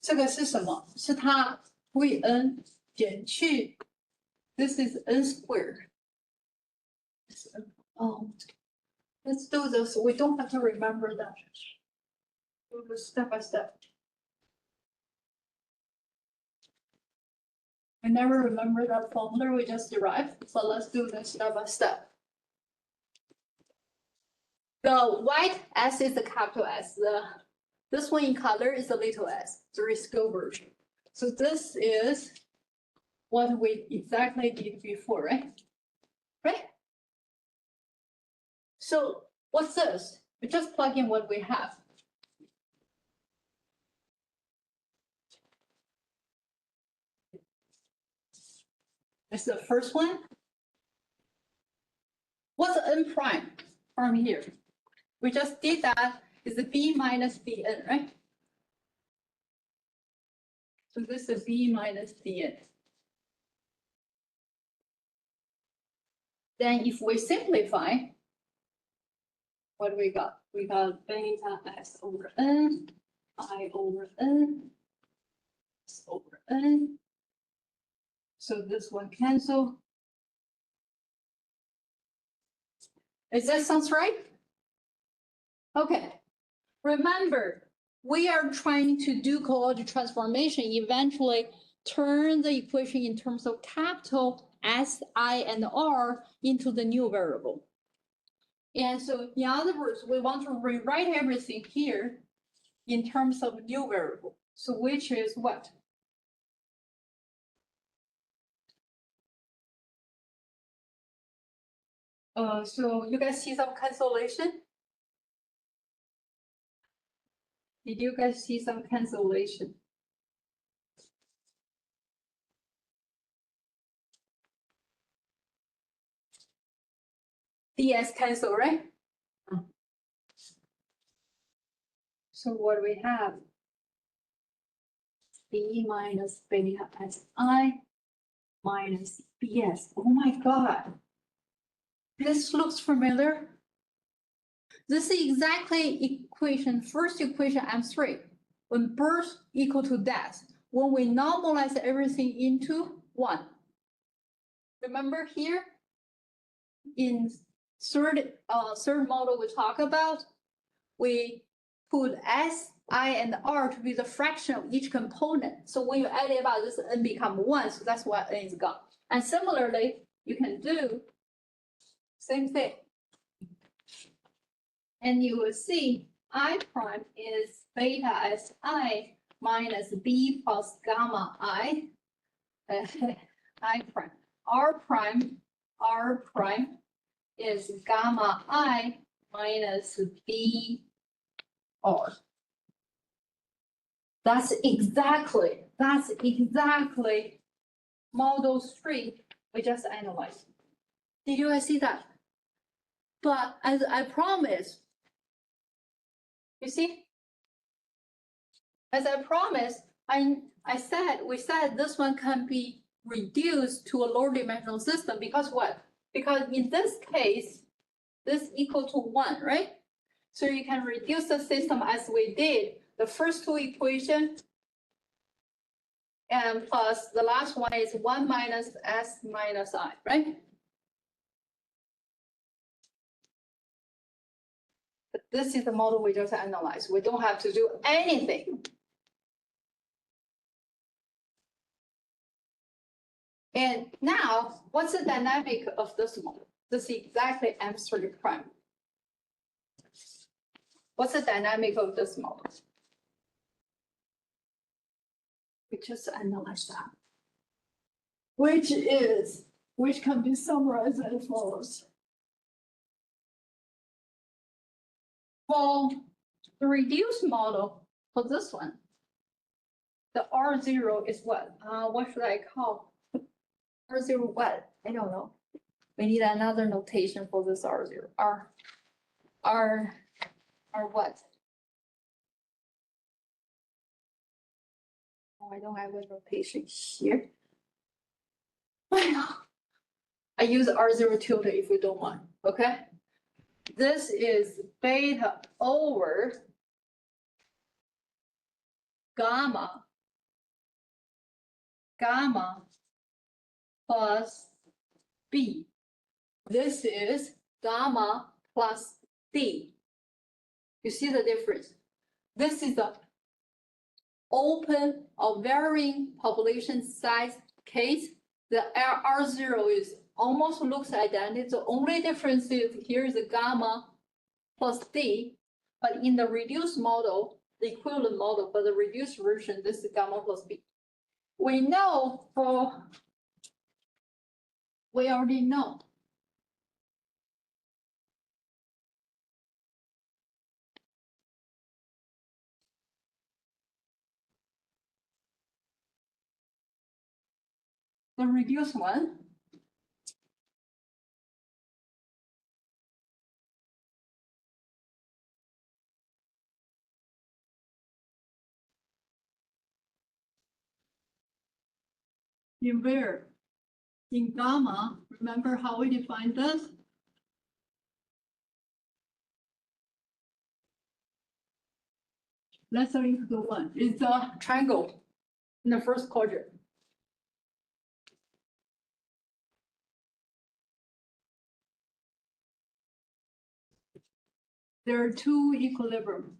这个是什么？是它除以 n 减去 this is n squared。Oh, let's do this. We don't have to remember that. Do this step by step. I never remember that formula we just derived, so let's do this step by step. The white S is the capital S. This one in color is the little s, the rescale version. So this is what we exactly did before, right? Right? So what's this? We just plug in what we have. It's the first one. What's n prime from here? We just did that. It's the b minus bn, right? So this is b minus bn. Then if we simplify, what do we got? We got beta s over n, I over n, s over n. So this one cancel. Does that sounds right? Okay. Remember, we are trying to do coordinate transformation, eventually turn the equation in terms of capital S, I, and R into the new variable. And so in other words, we want to rewrite everything here in terms of new variable. So which is what? So you guys see some cancellation? Did you guys see some cancellation? DS cancel, right? So what do we have? B minus beta Si minus BS. Oh my God. This looks familiar. This is exactly equation, first equation M3. When birth equal to death, when we normalize everything into 1. Remember here? In third model we talk about, we put S, I, and R to be the fraction of each component. So when you add it up, this n become 1, so that's why n is gone. And similarly, you can do same thing. And you will see I prime is beta Si minus B plus gamma I, I prime. R prime is gamma I minus B R. That's exactly model 3 we just analyzed. Did you guys see that? But as I promised, you see, as I promised, we said this one can be reduced to a lower dimensional system because what? Because in this case, this equal to 1, right? So you can reduce the system as we did the first two equations, and plus the last one is 1 minus S minus I, right? But this is the model we just analyzed. We don't have to do anything. And now, what's the dynamic of this model? This is exactly M3 prime. What's the dynamic of this model? We just analyzed that. Which can be summarized as follows. For the reduced model for this one, the R0 is what? What should I call? R0 what? I don't know. We need another notation for this R0. R what? Oh, I don't have a notation here. I use R0 tilde if you don't mind, okay? This is beta over gamma plus B. This is gamma plus D. You see the difference? This is the open or varying population size case. The R0 is almost looks identical. The only difference is here is the gamma plus D, but in the reduced model, the equivalent model, but the reduced version, this is gamma plus B. We know we already know. The reduced one. In where? In gamma, remember how we defined this? Let's link the one. It's a triangle in the first quadrant. There are two equilibrium.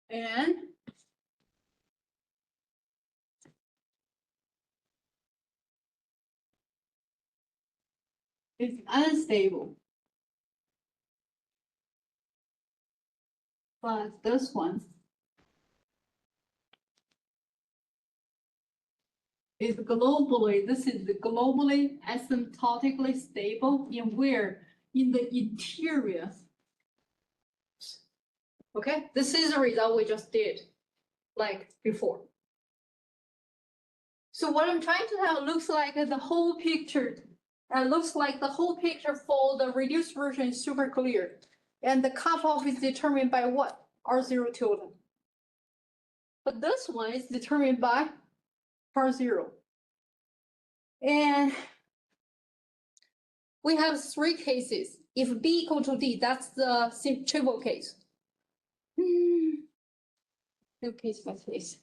And it's unstable. But this one is globally, this is the globally asymptotically stable in where? In the interior. Okay, this is the result we just did, like before. So what I'm trying to tell looks like the whole picture, looks like the whole picture for the reduced version is super clear. And the cutoff is determined by what? R0 tilde. But this one is determined by R0. And we have three cases. If B equal to D, that's the triple case. No case by case.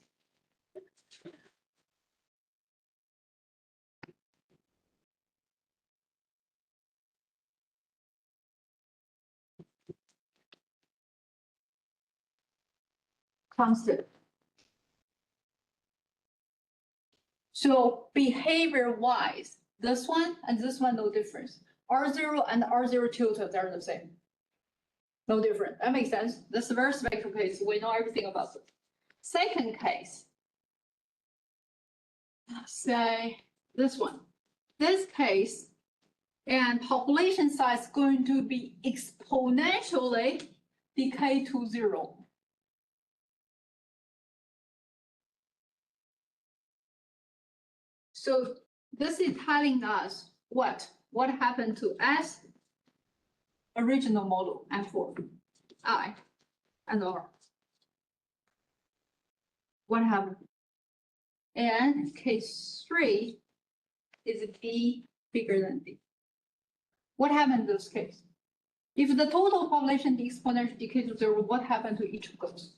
Constant. So behavior wise, this one and this one, no difference. R0 and R0 tilde, they're the same. No different. That makes sense. This is a very special case. We know everything about it. Second case, say this one. This case and population size going to be exponentially decay to 0. So this is telling us what happened to S original model F4, I, and R. What happened? And case 3 is B bigger than D. What happened in this case? If the total population exponentially decay to 0, what happened to each of those?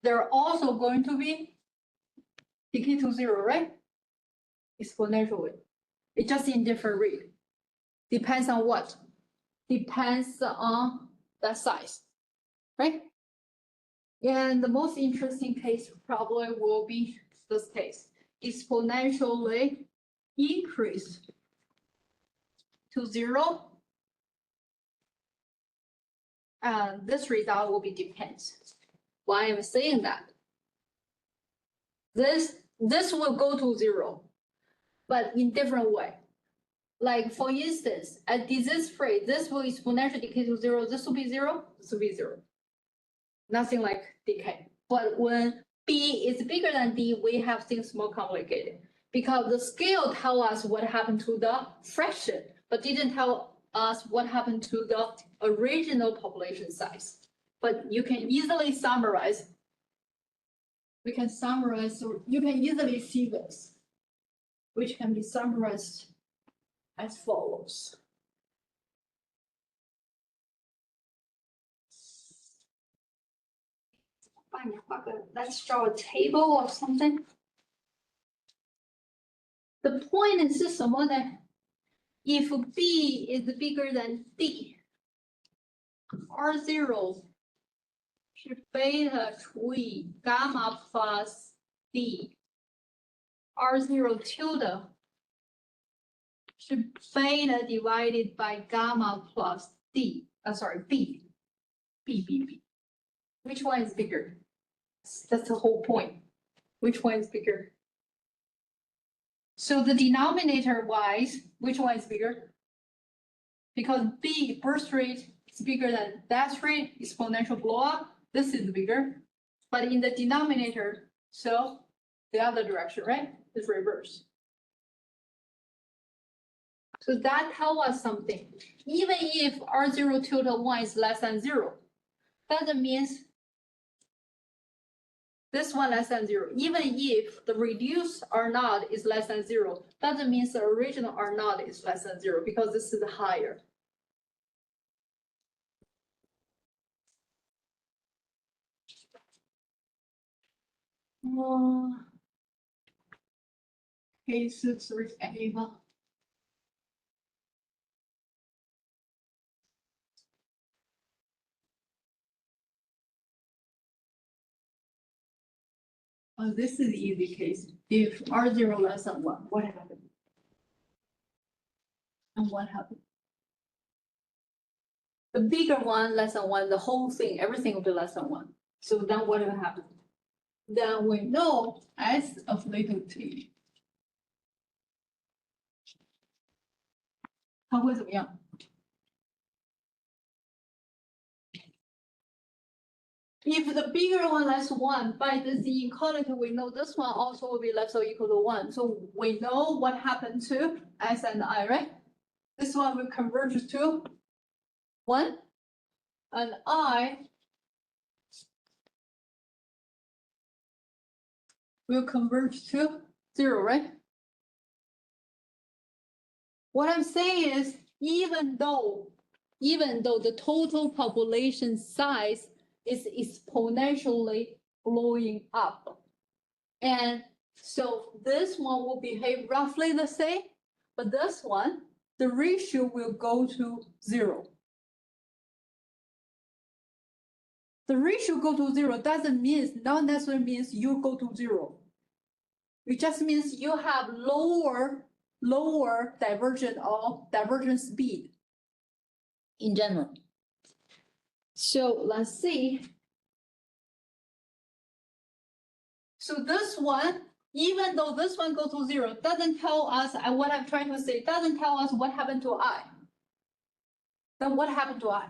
They're also going to be decay to 0, right? Exponentially. It's just in different rate. Depends on what? Depends on the size, right? And the most interesting case probably will be this case. Exponentially increase to 0. And this result will be depends. Why I'm saying that? This will go to 0, but in different way. Like for instance, at disease free, this will exponentially decay to zero, this will be zero, this will be zero. Nothing like decay. But when B is bigger than D, we have things more complicated because the scale tell us what happened to the fraction, but didn't tell us what happened to the original population size. But you can easily summarize. We can summarize, so you can easily see this, which can be summarized as follows. Let's draw a table or something. The point is 什么呢? If B is bigger than D, R0 是 beta 除以 gamma plus D, R0 tilde 是 beta divided by gamma plus D. Sorry, B. Which one is bigger? That's the whole point. Which one is bigger? So the denominator wise, which one is bigger? Because B birth rate is bigger than death rate, exponential blow up. This is bigger. But in the denominator, so the other direction, right? Is reverse. So that tells us something. Even if R0 tilde 1 is less than 0, that means this one less than 0. Even if the reduced R naught is less than 0, that means the original R naught is less than 0 because this is higher. Case 3A. Oh, this is the easy case. If R0 less than 1, what happened? And what happened? The bigger one, less than 1, the whole thing, everything will be less than 1. So then what will happen? Then we know S of little t. 它会怎么样? If the bigger one less than 1, by this inequality, we know this one also will be less or equal to 1. So we know what happened to S and I, right? This one will converge to 1, and I will converge to 0, right? What I'm saying is, even though the total population size is exponentially blowing up, and so this one will behave roughly the same, but this one, the ratio will go to 0. The ratio go to 0 doesn't mean, not necessarily means you go to 0. It just means you have lower divergence speed in general. So let's see. So this one, even though this one goes to 0, doesn't tell us what I'm trying to say, doesn't tell us what happened to I. Then what happened to I?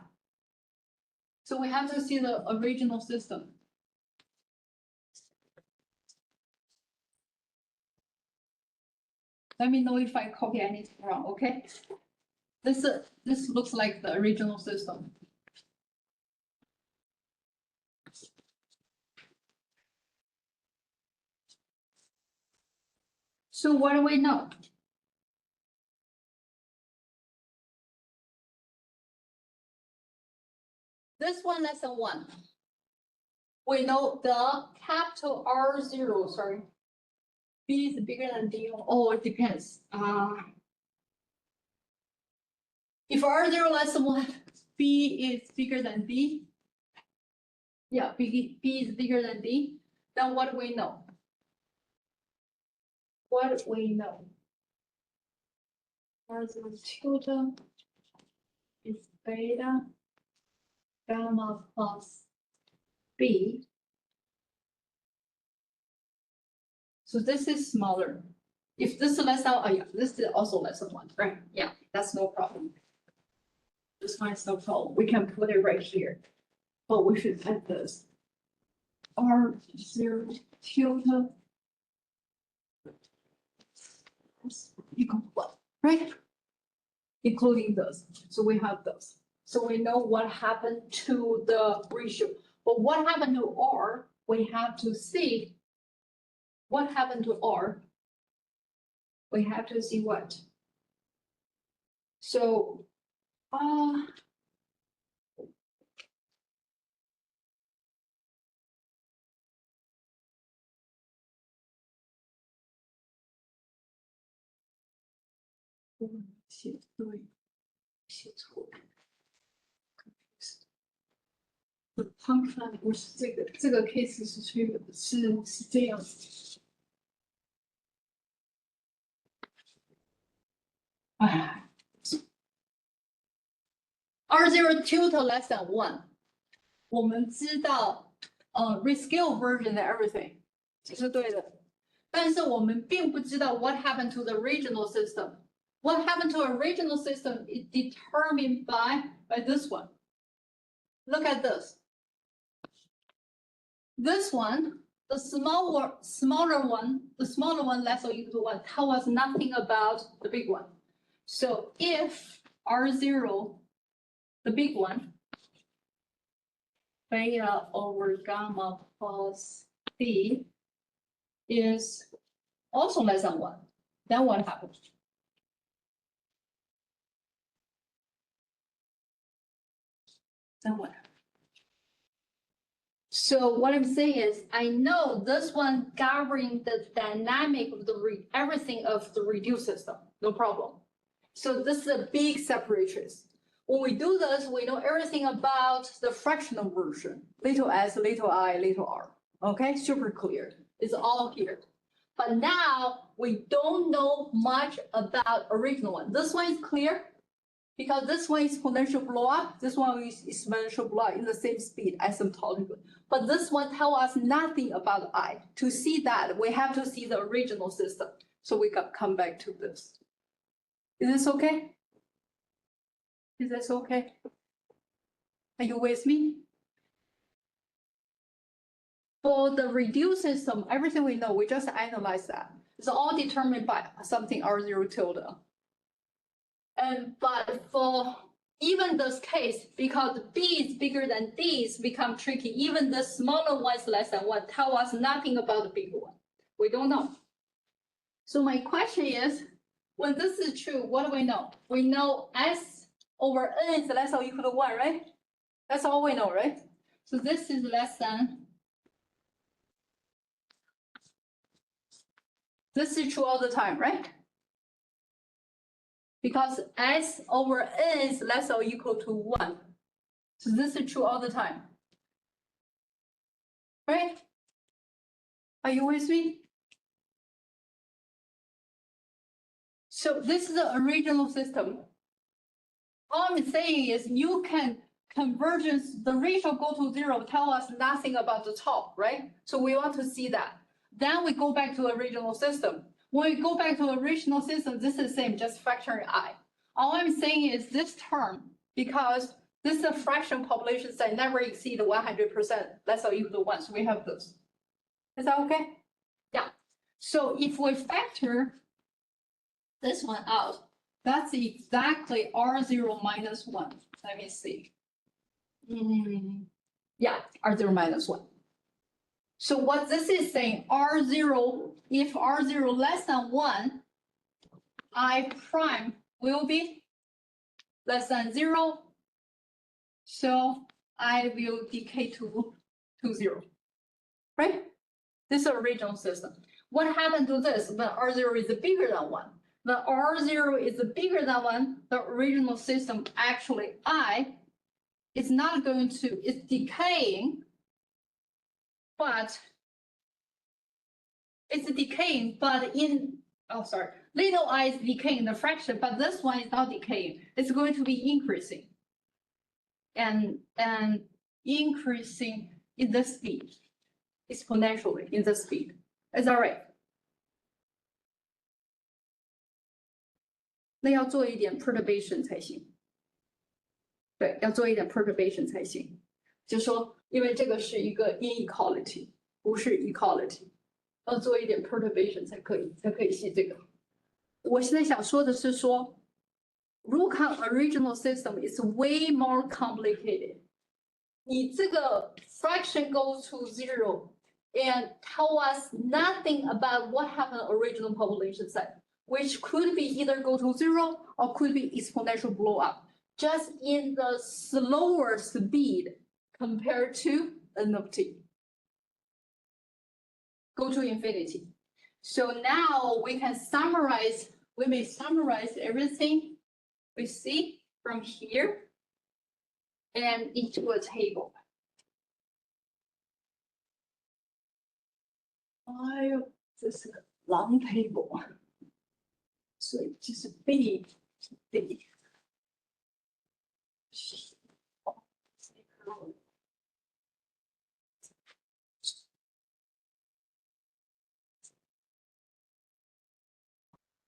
So we have to see the original system. Let me know if I copy anything wrong, okay? This looks like the original system. So what do we know? This one less than 1. We know the capital R0, sorry. B is bigger than D, oh, it depends. If R0 less than 1, B is bigger than D. Yeah, B is bigger than D. Then what do we know? What do we know? R0 tilde is beta gamma plus B. So this is smaller. If this is less than, oh yeah, this is also less than 1, right? Yeah, that's no problem. This one is no problem. We can put it right here. But we should add this. R0 tilde equal 1, right? Including those. So we have those. So we know what happened to the ratio. But what happened to R, we have to see what happened to R. We have to see what. So,写对，写错。function 不是这个 case 是这样子。哎，R0 tilde less than 1，我们知道rescale version 的 everything 这是对的，但是我们并不知道 what happened to the original system. What happened to a regional system is determined by this one. Look at this. This one, the smaller one less or equal to 1 tell us nothing about the big one. So if R0, the big one, beta over gamma plus B is also less than 1, then what happens? Then what? So what I'm saying is, I know this one governing the dynamic of everything of the reduced system, no problem. So this is a big separatrix. When we do this, we know everything about the fractional version, little s, little I, little r. Okay, super clear. It's all here. But now we don't know much about original one. This one is clear. Because this one is exponential blow up, this one is exponential blow up in the same speed asymptotically. But this one tells us nothing about I. To see that, we have to see the original system. So we can come back to this. Is this okay? Is this okay? Are you with me? For the reduced system, everything we know, we just analyze that. It's all determined by something R0 tilde. But for even this case, because B is bigger than D is become tricky, even the smaller ones less than 1 tell us nothing about the bigger one. We don't know. So my question is, when this is true, what do we know? We know S over N is less or equal to 1, right? That's all we know, right? So this is less than. This is true all the time, right? Because S over N is less or equal to 1. So this is true all the time. Right? Are you with me? So this is the original system. All I'm saying is you can convergence, the ratio go to 0, tell us nothing about the top, right? So we want to see that. Then we go back to original system. When we go back to original system, this is the same, just factoring I. All I'm saying is this term, because this is a fraction populations that never exceed 100%, less or equal to 1. So we have this. Is that okay? Yeah. So if we factor this one out, that's exactly R0 minus 1. Let me see. Yeah, R0 minus 1. So what this is saying, R0, if R0 less than 1, I prime will be less than 0. So I will decay to 0, right? This is the original system. What happened to this when R0 is bigger than 1? When R0 is bigger than 1, the original system actually I is not going to, it's decaying, but it's decaying, but in, oh, sorry, little I is decaying the fraction, but this one is not decaying. It's going to be increasing and increasing in the speed, exponentially in the speed. Is that right? 那要做一点 perturbation 才行。对，要做一点 perturbation 才行。就说，因为这个是一个 inequality， 不是 equality， 要做一点 perturbation 才可以写这个。我现在想说的是说 ，Rukang original system is way more complicated。你这个 fraction goes to 0 and tell us nothing about what happened original population size, which could be either go to 0 or could be exponential blow up, just in the slower speed compared to n of t. Go to infinity. So now we can summarize, we may summarize everything we see from here and into a table. This is a long table. So just big.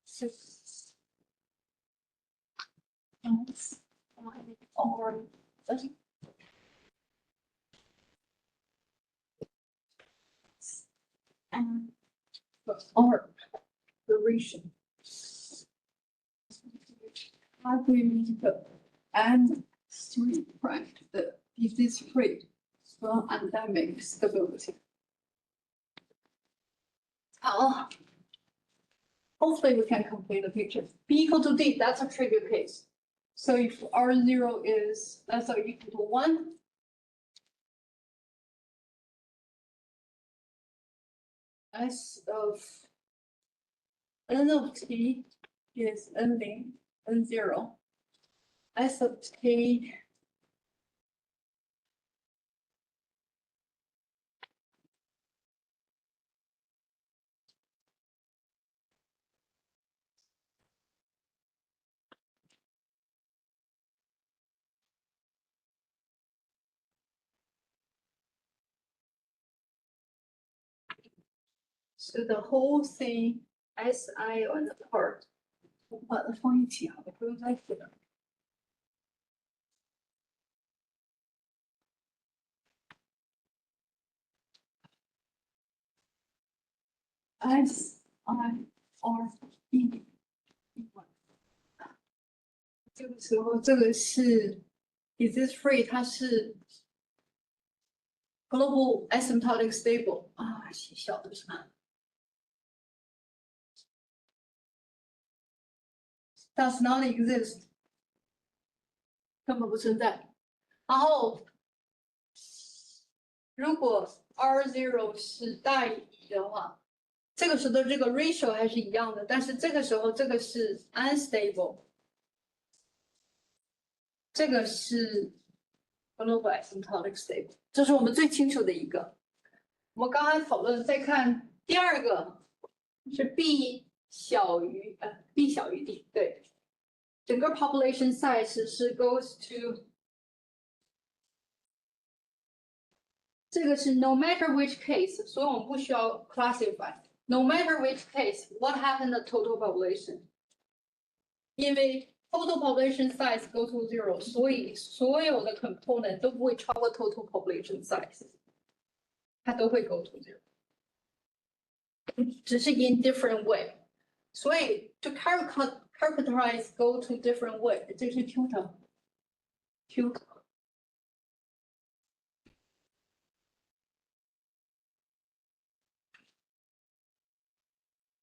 Six. Or and or duration. And three prime the disease free from endemic stability. Hopefully we can complete the picture. B equal to D, that's a trivial case. So if R0 is less or equal to 1, S of N of T is N0, N0. S of T so the whole thing SI on the part 我把它放一起好了，不用再写了。SIRE 这个时候，这个是 disease free， 它是 global asymptotic stable 啊，写小的是吧 ？Does not exist， 根本不存在。然后，如果 R0 是大于1的话，这个时候这个 ratio 还是一样的，但是这个时候这个是 unstable， 这个是 global asymptotic stable， 这是我们最清楚的一个。我们刚才讨论，再看第二个是 B 小于 D， 对，整个 population size 是 goes to。 这个是 no matter which case， 所以我们不需要 classify。No matter which case, what happened to total population？ 因为 total population size go to 0， 所以所有的 component 都不会超过 total population size， 它都会 go to 0， 只是 in different way。所以 to characterize go to different way， 这是 tutor。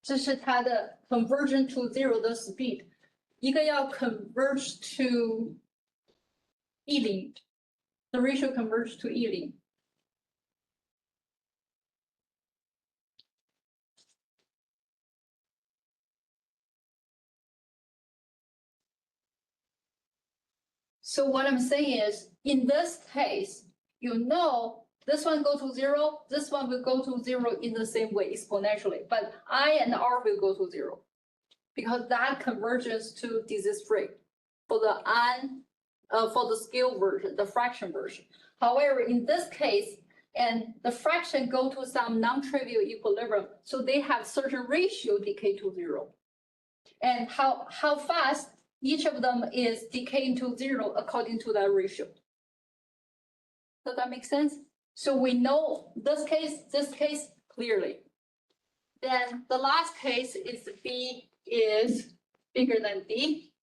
这是它的 conversion to 0的 speed， 一个要 converge to 10， the ratio converge to 10。So what I'm saying is, in this case, you know, this one go to 0, this one will go to 0 in the same way exponentially, but I and R will go to 0 because that converges to disease free for the scale version, the fraction version. However, in this case, and the fraction go to some non-trivial equilibrium, so they have certain ratio decay to 0. and how fast each of them is decaying to zero according to that ratio. Does that make sense? So we know this case clearly. Then the last case is B is bigger than D.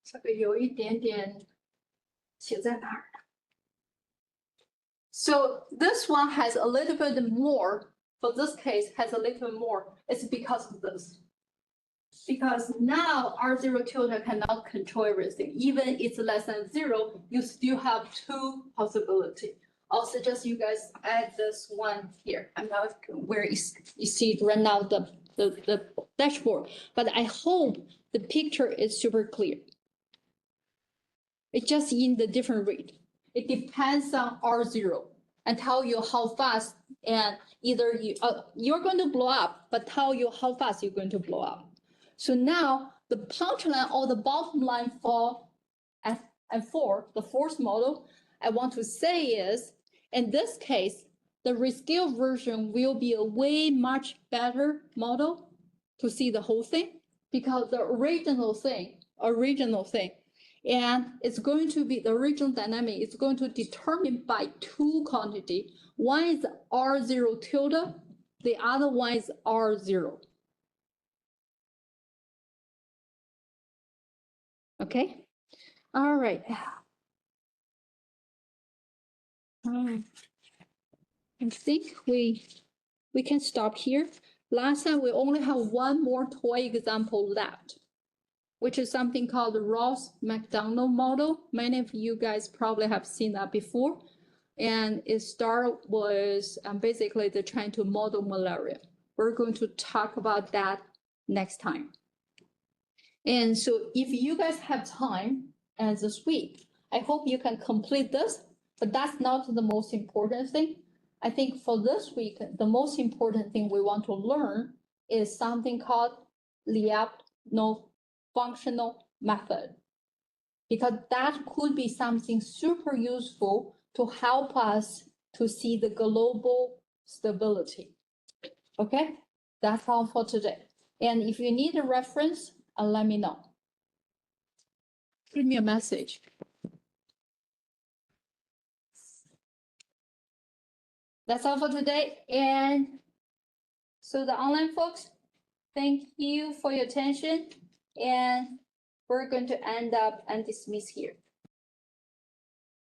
这个有一点点写在哪儿？ So this one has a little bit more, for this case has a little bit more. It's because of this. Because now R0 tilde cannot control everything. Even it's less than zero, you still have two possibilities. I'll suggest you guys add this one here. I'm not where you see it right now, the dashboard, but I hope the picture is super clear. It's just in the different rate. It depends on R0 and tell you how fast, and either you're going to blow up, but tell you how fast you're going to blow up. So now the punchline or the bottom line for F4, the fourth model, I want to say is, in this case, the rescale version will be a way much better model to see the whole thing, because the original thing, and it's going to be the original dynamic is going to determine by two quantity. One is R0 tilde, the other one is R0. Okay, all right. I think we can stop here. Last time we only have one more toy example left, which is something called the Ross-McDonald model. Many of you guys probably have seen that before. And it started with basically they're trying to model malaria. We're going to talk about that next time. And so if you guys have time this week, I hope you can complete this, but that's not the most important thing. I think for this week, the most important thing we want to learn is something called Lyapunov functional method, because that could be something super useful to help us to see the global stability. Okay, that's all for today. And if you need a reference, let me know. Give me a message. That's all for today. And so the online folks, thank you for your attention. And we're going to end up and dismiss here.